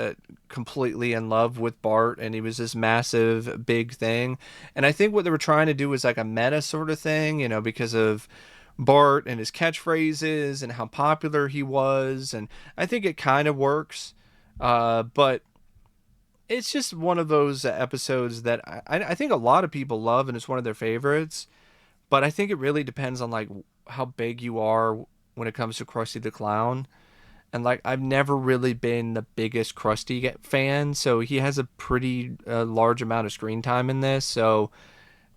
completely in love with Bart, and he was this massive big thing. And I think what they were trying to do was like a meta sort of thing, because of Bart and his catchphrases and how popular he was. And I think it kind of works, but it's just one of those episodes that I think a lot of people love, and it's one of their favorites. But I think it really depends on like how big you are when it comes to Krusty the Clown. And like, I've never really been the biggest Krusty fan, so he has a pretty large amount of screen time in this. So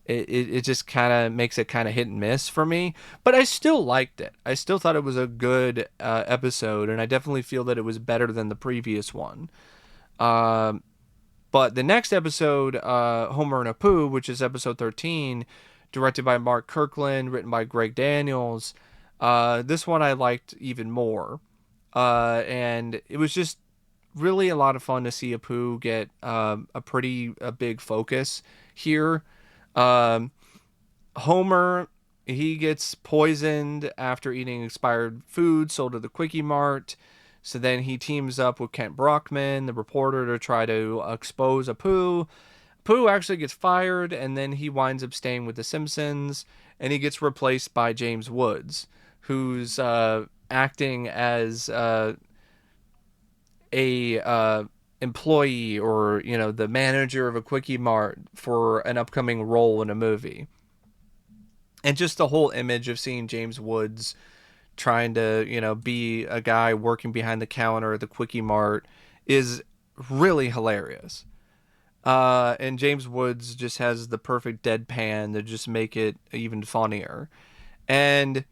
it just kind of makes it kind of hit and miss for me. But I still liked it. I still thought it was a good episode, and I definitely feel that it was better than the previous one. Um, but the next episode, Homer and Apu, which is episode 13, directed by Mark Kirkland, written by Greg Daniels. This one I liked even more. And it was just really a lot of fun to see Apu get a big focus here. Um, Homer, he gets poisoned after eating expired food sold at the Quickie Mart. So then he teams up with Kent Brockman, the reporter, to try to expose Apu. Apu actually gets fired, and then he winds up staying with the Simpsons, and he gets replaced by James Woods, who's acting as a employee, or the manager of a Quickie Mart for an upcoming role in a movie. And just the whole image of seeing James Woods trying to be a guy working behind the counter at the Quickie Mart is really hilarious. And James Woods just has the perfect deadpan to just make it even funnier. And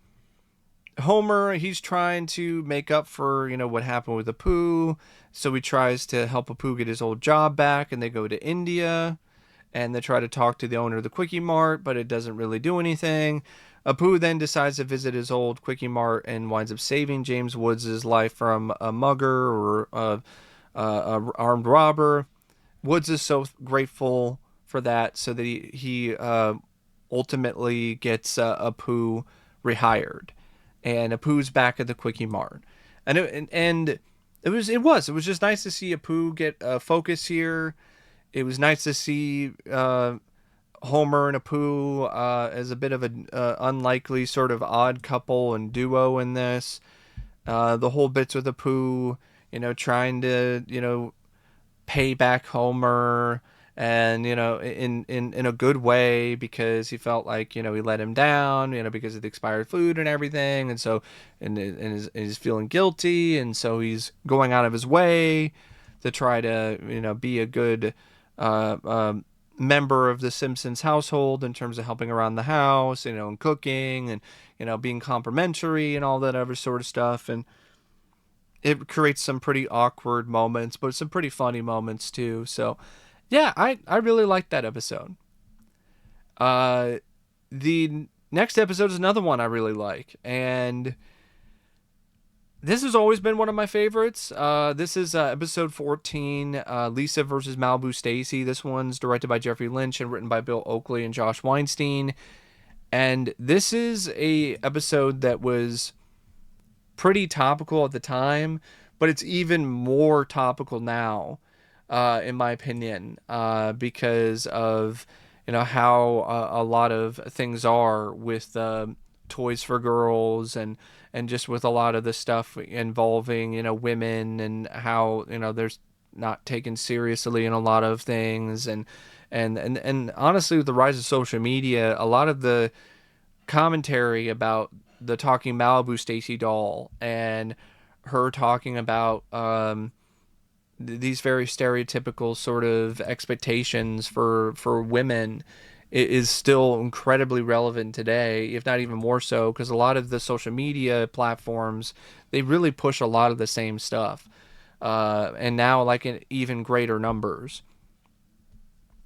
Homer, he's trying to make up for, what happened with Apu. So he tries to help Apu get his old job back, and they go to India, and they try to talk to the owner of the Quickie Mart, but it doesn't really do anything. Apu then decides to visit his old Quickie Mart and winds up saving James Woods' life from a mugger or a armed robber. Woods is so grateful for that, so that he ultimately gets Apu rehired, and Apu's back at the Quickie Mart, and it was just nice to see Apu get focus here. It was nice to see Homer and Apu as a bit of an unlikely sort of odd couple and duo in this. The whole bits with Apu, trying to pay back Homer, and in a good way, because he felt like he let him down, because of the expired food and everything, and so and he's feeling guilty, and so he's going out of his way to try to be a good uh, um, member of the Simpsons household in terms of helping around the house, and cooking, and being complimentary and all that other sort of stuff. And it creates some pretty awkward moments, but some pretty funny moments too. So yeah, I really liked that episode. Uh, the next episode is another one I really like, and this has always been one of my favorites. This is episode 14, Lisa versus Malibu Stacy. This one's directed by Jeffrey Lynch and written by Bill Oakley and Josh Weinstein. And this is a episode that was pretty topical at the time, but it's even more topical now, in my opinion, because of how a lot of things are with toys for girls, and just with a lot of the stuff involving women, and how there's not taken seriously in a lot of things, and honestly, with the rise of social media, a lot of the commentary about the talking Malibu Stacy doll, and her talking about these very stereotypical sort of expectations for women is still incredibly relevant today, if not even more so, because a lot of the social media platforms, they really push a lot of the same stuff, and now like in even greater numbers.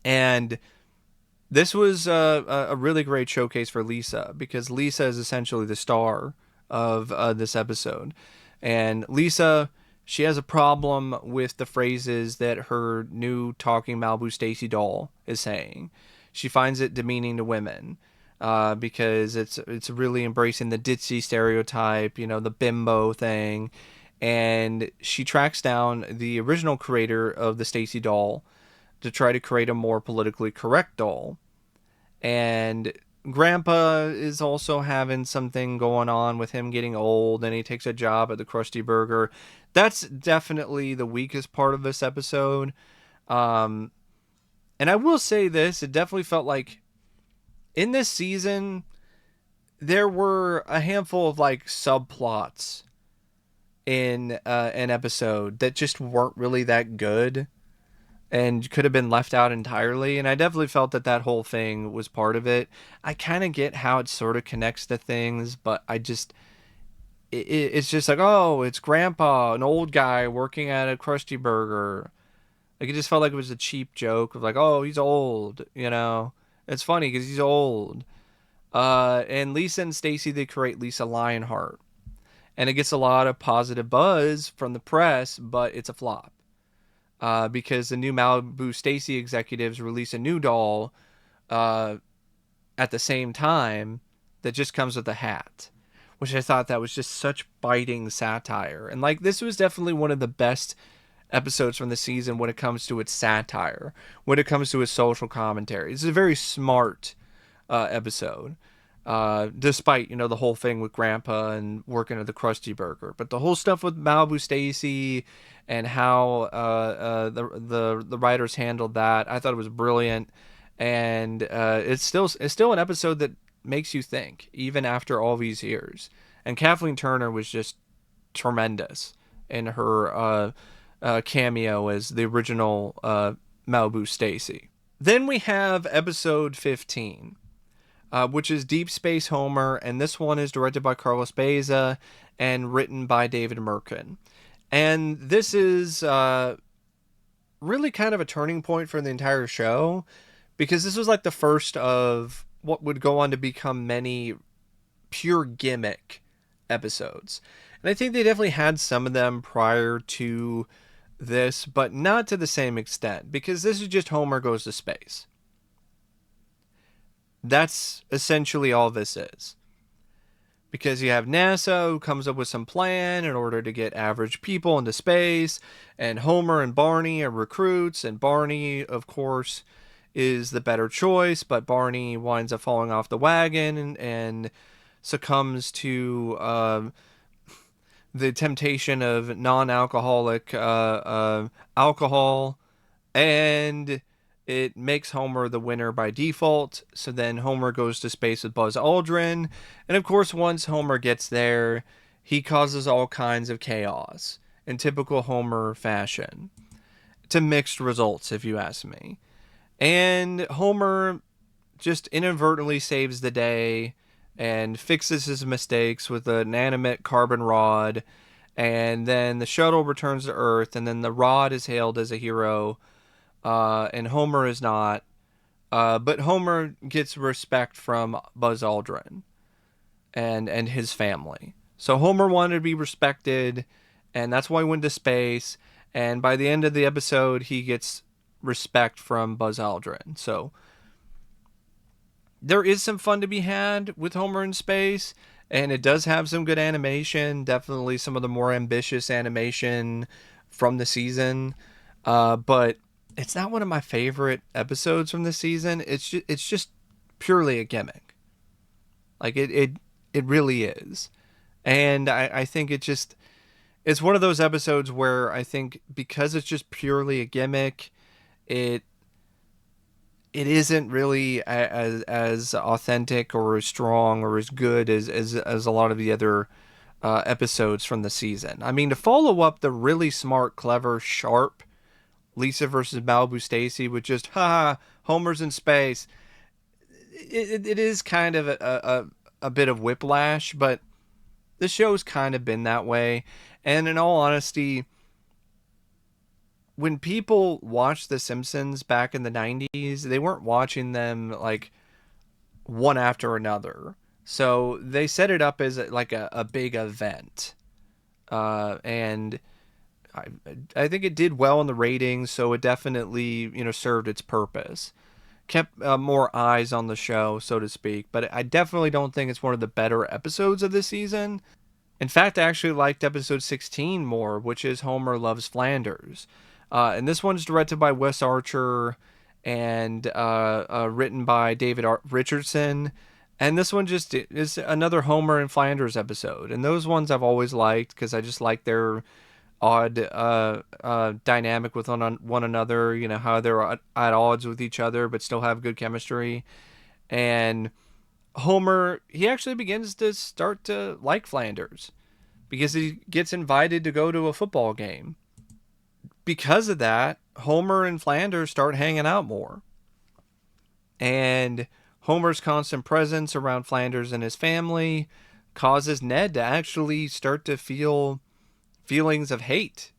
And this was a really great showcase for Lisa, because Lisa is essentially the star of this episode. And Lisa, she has a problem with the phrases that her new talking Malibu Stacy doll is saying. She finds it demeaning to women, because it's really embracing the ditzy stereotype, the bimbo thing. And she tracks down the original creator of the Stacy doll to try to create a more politically correct doll. And Grandpa is also having something going on with him getting old, and he takes a job at the Krusty Burger. That's definitely the weakest part of this episode. Um, and I will say this, it definitely felt like in this season, there were a handful of like subplots in an episode that just weren't really that good and could have been left out entirely. And I definitely felt that that whole thing was part of it. I kind of get how it sort of connects to things, but it's just like, oh, it's Grandpa, an old guy working at a Krusty Burger. Like, it just felt like it was a cheap joke of like, oh, he's old. It's funny because he's old. And Lisa and Stacy, they create Lisa Lionheart, and it gets a lot of positive buzz from the press, but it's a flop, because the new Malibu Stacy executives release a new doll uh, at the same time that just comes with a hat, which I thought that was just such biting satire. And like, this was definitely one of the best episodes from the season when it comes to its satire, when it comes to its social commentary. It's a very smart episode. Despite the whole thing with Grandpa and working at the Krusty Burger, but the whole stuff with Malibu Stacy and how the writers handled that, I thought it was brilliant, and it's still an episode that makes you think even after all these years. And Kathleen Turner was just tremendous in her cameo as the original Malibu Stacy. Then we have episode 15, which is Deep Space Homer, and this one is directed by Carlos Beza and written by David Merkin. And this is really kind of a turning point for the entire show, because this was like the first of what would go on to become many pure gimmick episodes. And I think they definitely had some of them prior to this, but not to the same extent, because this is just Homer goes to space. That's essentially all this is. Because you have NASA, who comes up with some plan in order to get average people into space, and Homer and Barney are recruits, and Barney, of course, is the better choice, but Barney winds up falling off the wagon, and succumbs to the temptation of non-alcoholic alcohol, and it makes Homer the winner by default. So then Homer goes to space with Buzz Aldrin. And of course, once Homer gets there, he causes all kinds of chaos in typical Homer fashion, to mixed results, if you ask me. And Homer just inadvertently saves the day and fixes his mistakes with an animate carbon rod. And then the shuttle returns to Earth, and then the rod is hailed as a hero, and Homer is not. But Homer gets respect from Buzz Aldrin and his family. So Homer wanted to be respected, and that's why he went to space. And by the end of the episode, he gets respect from Buzz Aldrin. So there is some fun to be had with Homer in space, and it does have some good animation. Definitely some of the more ambitious animation from the season, but it's not one of my favorite episodes from the season. It's just purely a gimmick. Like it really is, and I think it's one of those episodes where I think because it's just purely a gimmick, it it isn't really as authentic or as strong or as good as a lot of the other episodes from the season. I mean, to follow up the really smart, clever, sharp Lisa versus Malibu Stacy with just ha Homer's in space, it is kind of a bit of whiplash, but the show's kind of been that way. And in all honesty, when people watched The Simpsons back in the 90s, they weren't watching them like one after another. So they set it up as like a big event. And I, I think it did well in the ratings, so it definitely, served its purpose. Kept more eyes on the show, so to speak. But I definitely don't think it's one of the better episodes of this season. In fact, I actually liked episode 16 more, which is Homer Loves Flanders. And this one's directed by Wes Archer and written by David Richardson. And this one just is another Homer and Flanders episode. And those ones I've always liked because I just like their odd dynamic with one another, how they're at odds with each other but still have good chemistry. And Homer, he actually begins to start to like Flanders because he gets invited to go to a football game. Because of that, Homer and Flanders start hanging out more. And Homer's constant presence around Flanders and his family causes Ned to actually start to feel feelings of hate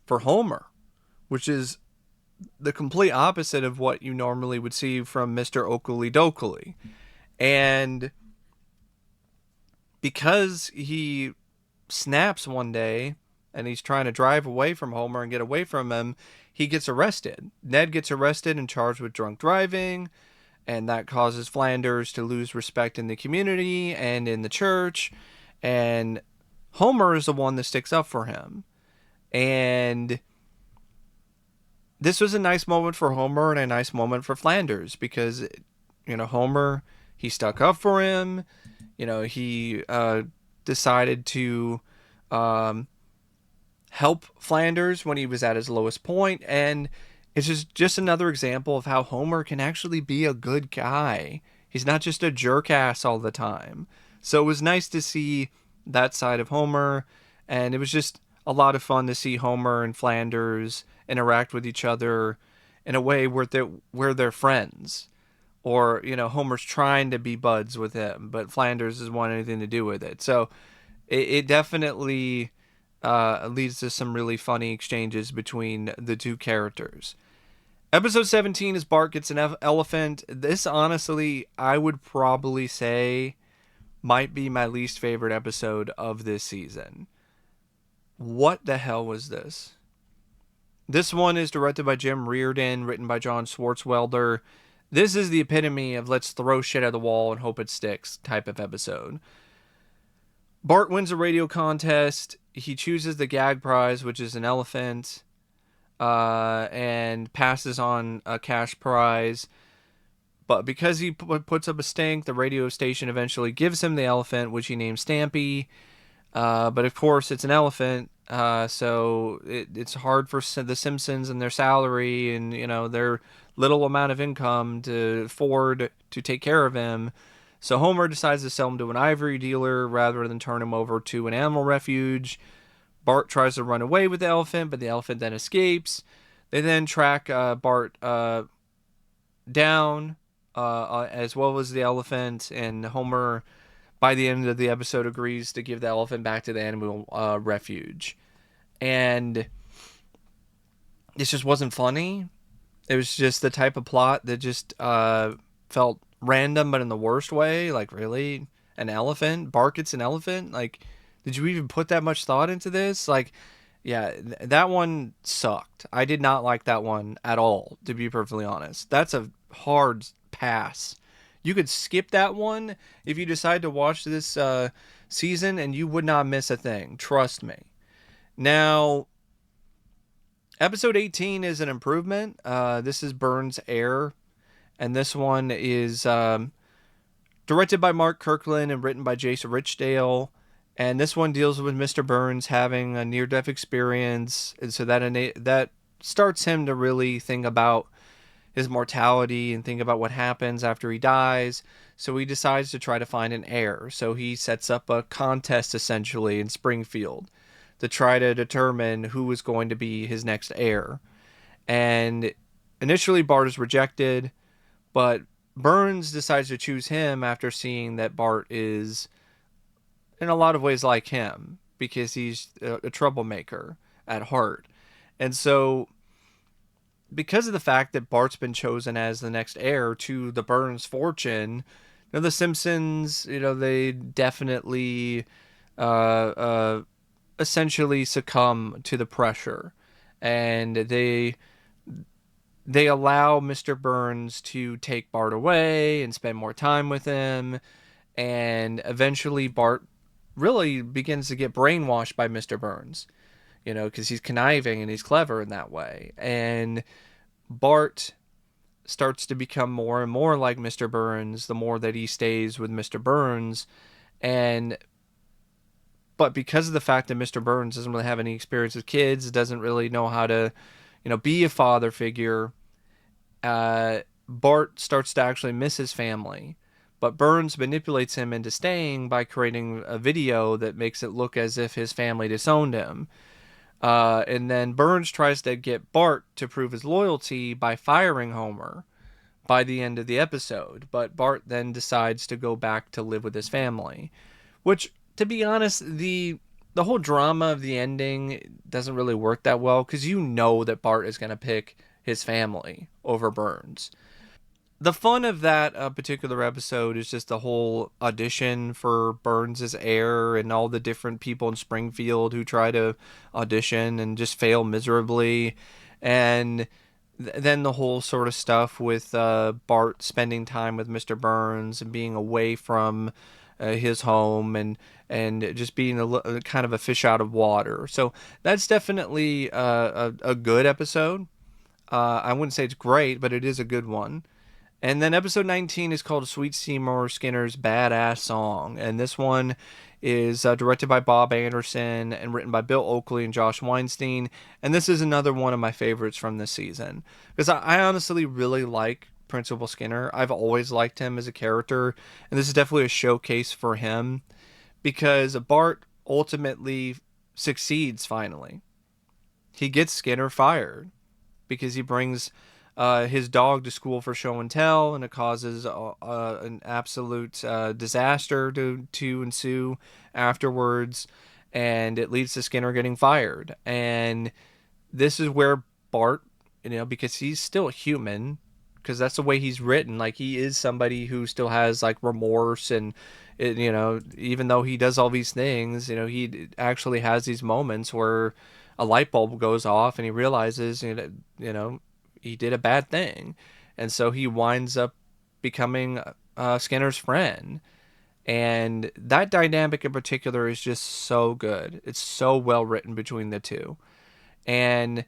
for Homer, which is the complete opposite of what you normally would see from Mr. Oakley Dokley. And because he snaps one day and he's trying to drive away from Homer and get away from him, he gets arrested. Ned gets arrested and charged with drunk driving, and that causes Flanders to lose respect in the community and in the church. And Homer is the one that sticks up for him. And this was a nice moment for Homer and a nice moment for Flanders because, Homer, he stuck up for him. He decided to help Flanders when he was at his lowest point. And it's just another example of how Homer can actually be a good guy. He's not just a jerk ass all the time. So it was nice to see that side of Homer. And it was just a lot of fun to see Homer and Flanders interact with each other in a way where they're friends. Or, Homer's trying to be buds with him, but Flanders doesn't want anything to do with it. So it definitely leads to some really funny exchanges between the two characters. Episode 17 is Bart Gets an Elephant. This, honestly, I would probably say might be my least favorite episode of this season. What the hell was this? This one is directed by Jim Reardon, written by John Swartzwelder. This is the epitome of let's throw shit at the wall and hope it sticks type of episode. Bart wins a radio contest. He chooses the gag prize, which is an elephant, and passes on a cash prize. But because he puts up a stink, the radio station eventually gives him the elephant, which he names Stampy. But of course, it's an elephant, So it's hard for the Simpsons and their salary and their little amount of income to afford to take care of him. So Homer decides to sell him to an ivory dealer rather than turn him over to an animal refuge. Bart tries to run away with the elephant, but the elephant then escapes. They then track Bart down, as well as the elephant, and Homer, by the end of the episode, agrees to give the elephant back to the animal refuge. And this just wasn't funny. It was just the type of plot that just felt random, but in the worst way. Like, really? An elephant? Bart gets an elephant? Like, did you even put that much thought into this? Like, yeah, that one sucked. I did not like that one at all, to be perfectly honest. That's a hard pass. You could skip that one if you decide to watch this season, and you would not miss a thing. Trust me. Now, episode 18 is an improvement. This is Burns' Heir, and this one is directed by Mark Kirkland and written by Jason Richdale. And this one deals with Mr. Burns having a near-death experience, and so that starts him to really think about his mortality and think about what happens after he dies. So he decides to try to find an heir. So he sets up a contest essentially in Springfield to try to determine who is going to be his next heir. And initially Bart is rejected, but Burns decides to choose him after seeing that Bart is in a lot of ways like him because he's a troublemaker at heart. And so because of the fact that Bart's been chosen as the next heir to the Burns fortune, the Simpsons, they definitely uh, uh, essentially succumb to the pressure, and they allow Mr. Burns to take Bart away and spend more time with him, and eventually Bart really begins to get brainwashed by Mr. Burns, because he's conniving and he's clever in that way, and Bart starts to become more and more like Mr. Burns the more that he stays with Mr. Burns. And but because of the fact that Mr. Burns doesn't really have any experience with kids, doesn't really know how to, be a father figure, Bart starts to actually miss his family. But Burns manipulates him into staying by creating a video that makes it look as if his family disowned him. And then Burns tries to get Bart to prove his loyalty by firing Homer by the end of the episode. But Bart then decides to go back to live with his family, which, to be honest, the whole drama of the ending doesn't really work that well because that Bart is going to pick his family over Burns. The fun of that particular episode is just the whole audition for Burns' heir and all the different people in Springfield who try to audition and just fail miserably. And then the whole sort of stuff with Bart spending time with Mr. Burns and being away from his home and just being a kind of a fish out of water. So that's definitely a good episode. I wouldn't say it's great, but it is a good one. And then episode 19 is called Sweet Seymour Skinner's Badass Song. And this one is directed by Bob Anderson and written by Bill Oakley and Josh Weinstein. And this is another one of my favorites from this season. Because I honestly really like Principal Skinner. I've always liked him as a character. And this is definitely a showcase for him. Because Bart ultimately succeeds finally. He gets Skinner fired because he brings his dog to school for show and tell, and it causes an absolute disaster to ensue afterwards, and it leads to Skinner getting fired. And this is where Bart, because he's still human, because that's the way he's written. Like, he is somebody who still has like remorse and. Even though he does all these things, he actually has these moments where a light bulb goes off and he realizes, he did a bad thing. And so he winds up becoming Skinner's friend. And that dynamic in particular is just so good. It's so well written between the two. And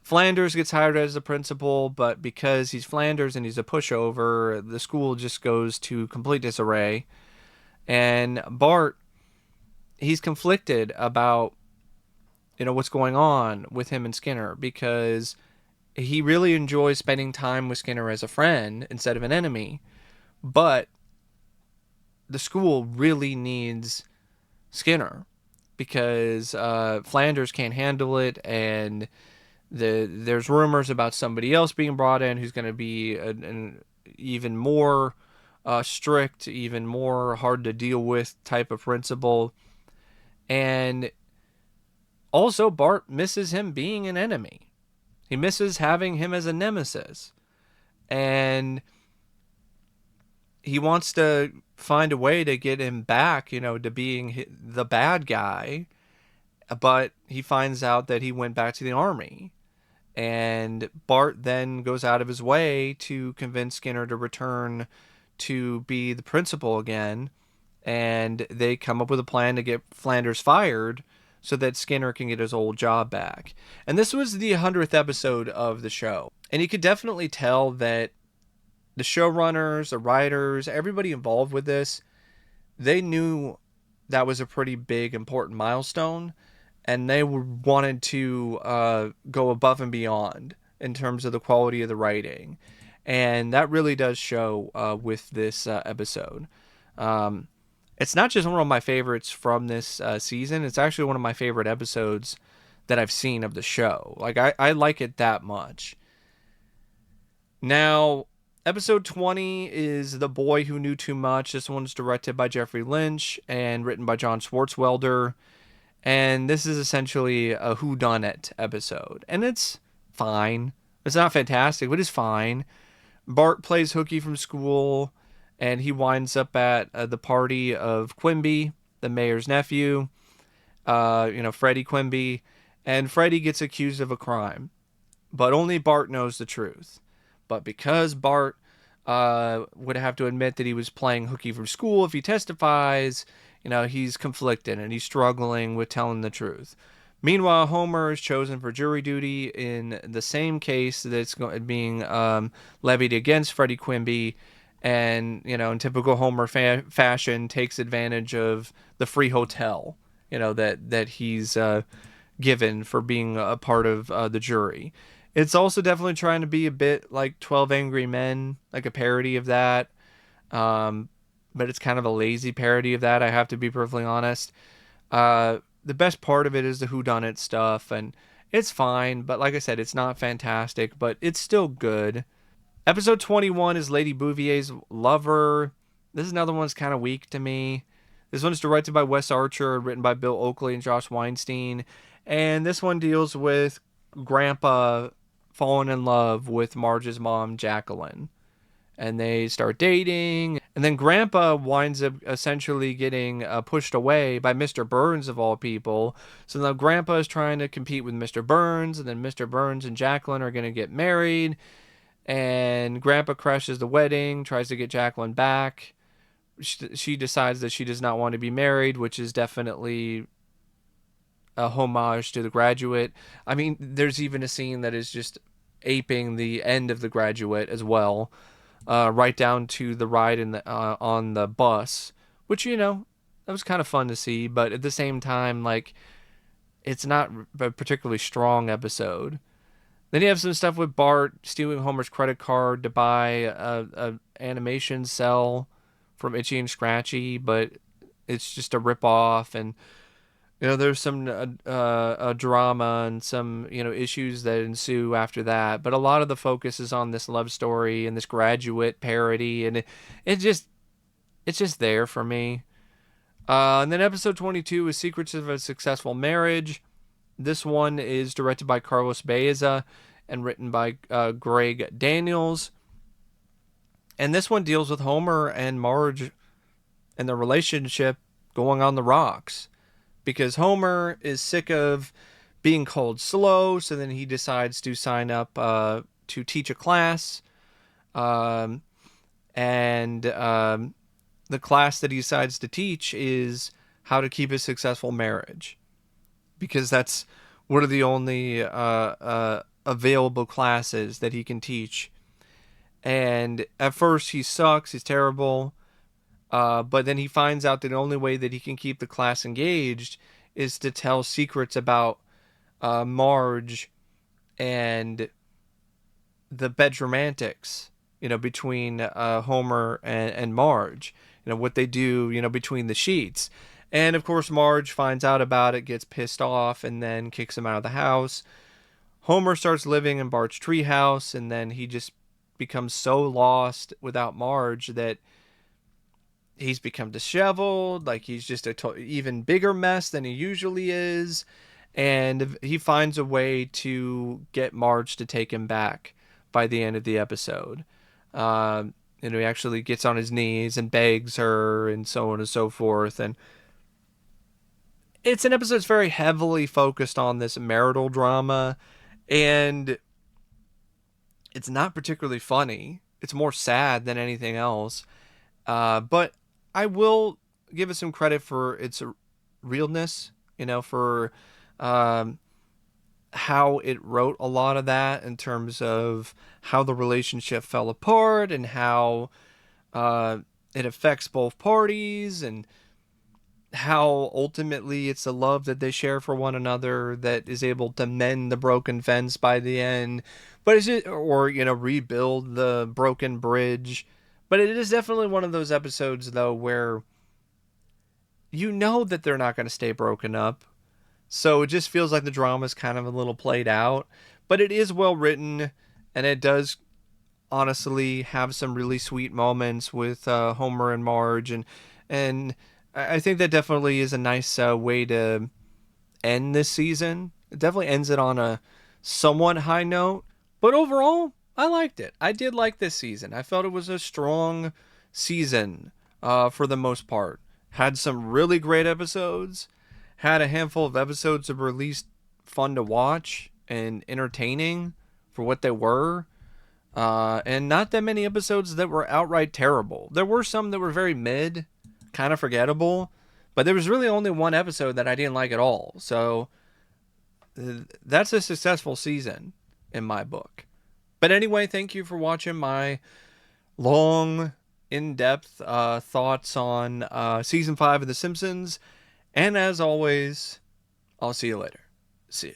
Flanders gets hired as the principal, but because he's Flanders and he's a pushover, the school just goes to complete disarray. And Bart, he's conflicted about what's going on with him and Skinner, because he really enjoys spending time with Skinner as a friend instead of an enemy. But the school really needs Skinner because Flanders can't handle it, and there's rumors about somebody else being brought in who's going to be an even more strict, even more hard to deal with type of principal. And also, Bart misses him being an enemy. He misses having him as a nemesis. And he wants to find a way to get him back, to being the bad guy. But he finds out that he went back to the army. And Bart then goes out of his way to convince Skinner to return to be the principal again. And they come up with a plan to get Flanders fired so that Skinner can get his old job back. And this was the 100th episode of the show. And you could definitely tell that the showrunners, the writers, everybody involved with this, they knew that was a pretty big, important milestone. And they wanted to go above and beyond in terms of the quality of the writing. And that really does show with this episode. It's not just one of my favorites from this season. It's actually one of my favorite episodes that I've seen of the show. Like, I like it that much. Now, episode 20 is The Boy Who Knew Too Much. This one's directed by Jeffrey Lynch and written by John Swartzwelder. And this is essentially a whodunit episode. And it's fine. It's not fantastic, but it's fine. Bart plays hooky from school, and he winds up at the party of Quimby, the mayor's nephew, Freddie Quimby. And Freddie gets accused of a crime. But only Bart knows the truth. But because Bart would have to admit that he was playing hooky from school if he testifies, he's conflicted and he's struggling with telling the truth. Meanwhile, Homer is chosen for jury duty in the same case that's being levied against Freddie Quimby, and, in typical Homer fashion, takes advantage of the free hotel, that he's given for being a part of the jury. It's also definitely trying to be a bit like 12 Angry Men, like a parody of that. But it's kind of a lazy parody of that, I have to be perfectly honest. The best part of it is the whodunit stuff, and it's fine, but like I said, it's not fantastic, but it's still good. Episode 21 is Lady Bouvier's Lover. This is another one that's kind of weak to me. This one's directed by Wes Archer, written by Bill Oakley and Josh Weinstein, and this one deals with Grandpa falling in love with Marge's mom, Jacqueline. And they start dating, and then Grandpa winds up essentially getting pushed away by Mr. Burns, of all people. So now Grandpa is trying to compete with Mr. Burns, and then Mr. Burns and Jacqueline are going to get married, and Grandpa crashes the wedding, tries to get Jacqueline back. She decides that she does not want to be married, which is definitely a homage to The Graduate. I mean, there's even a scene that is just aping the end of The Graduate as well. Right down to the ride on the bus, which, that was kind of fun to see, but at the same time, like, it's not a particularly strong episode. Then you have some stuff with Bart stealing Homer's credit card to buy a animation cell from Itchy and Scratchy, but it's just a ripoff, and there's some drama and some, issues that ensue after that. But a lot of the focus is on this love story and this Graduate parody, and it's just there for me. And then episode 22 is Secrets of a Successful Marriage. This one is directed by Carlos Baeza and written by Greg Daniels. And this one deals with Homer and Marge and their relationship going on the rocks. Because Homer is sick of being called slow, so then he decides to sign up to teach a class. And the class that he decides to teach is how to keep a successful marriage. Because that's one of the only available classes that he can teach. And at first he sucks, he's terrible. But then he finds out that the only way that he can keep the class engaged is to tell secrets about Marge and the bedroom antics, between Homer and Marge, what they do, between the sheets. And of course, Marge finds out about it, gets pissed off, and then kicks him out of the house. Homer starts living in Bart's treehouse, and then he just becomes so lost without Marge that he's become disheveled. Like he's just even bigger mess than he usually is. And he finds a way to get Marge to take him back by the end of the episode. He actually gets on his knees and begs her, and so on and so forth. And it's an episode that's very heavily focused on this marital drama, and it's not particularly funny. It's more sad than anything else. But I will give it some credit for its realness, for um, how it wrote a lot of that in terms of how the relationship fell apart and how it affects both parties, and how ultimately it's the love that they share for one another that is able to mend the broken fence by the end. But is it, or, rebuild the broken bridge. But it is definitely one of those episodes, though, where that they're not going to stay broken up. So it just feels like the drama is kind of a little played out. But it is well written, and it does honestly have some really sweet moments with Homer and Marge, and I think that definitely is a nice way to end this season. It definitely ends it on a somewhat high note, but overall, I liked it. I did like this season. I felt it was a strong season for the most part. Had some really great episodes. Had a handful of episodes that were at least fun to watch and entertaining for what they were. And not that many episodes that were outright terrible. There were some that were very mid, kind of forgettable, but there was really only one episode that I didn't like at all. So that's a successful season in my book. But anyway, thank you for watching my long, in-depth thoughts on season 5 of The Simpsons. And as always, I'll see you later. See ya.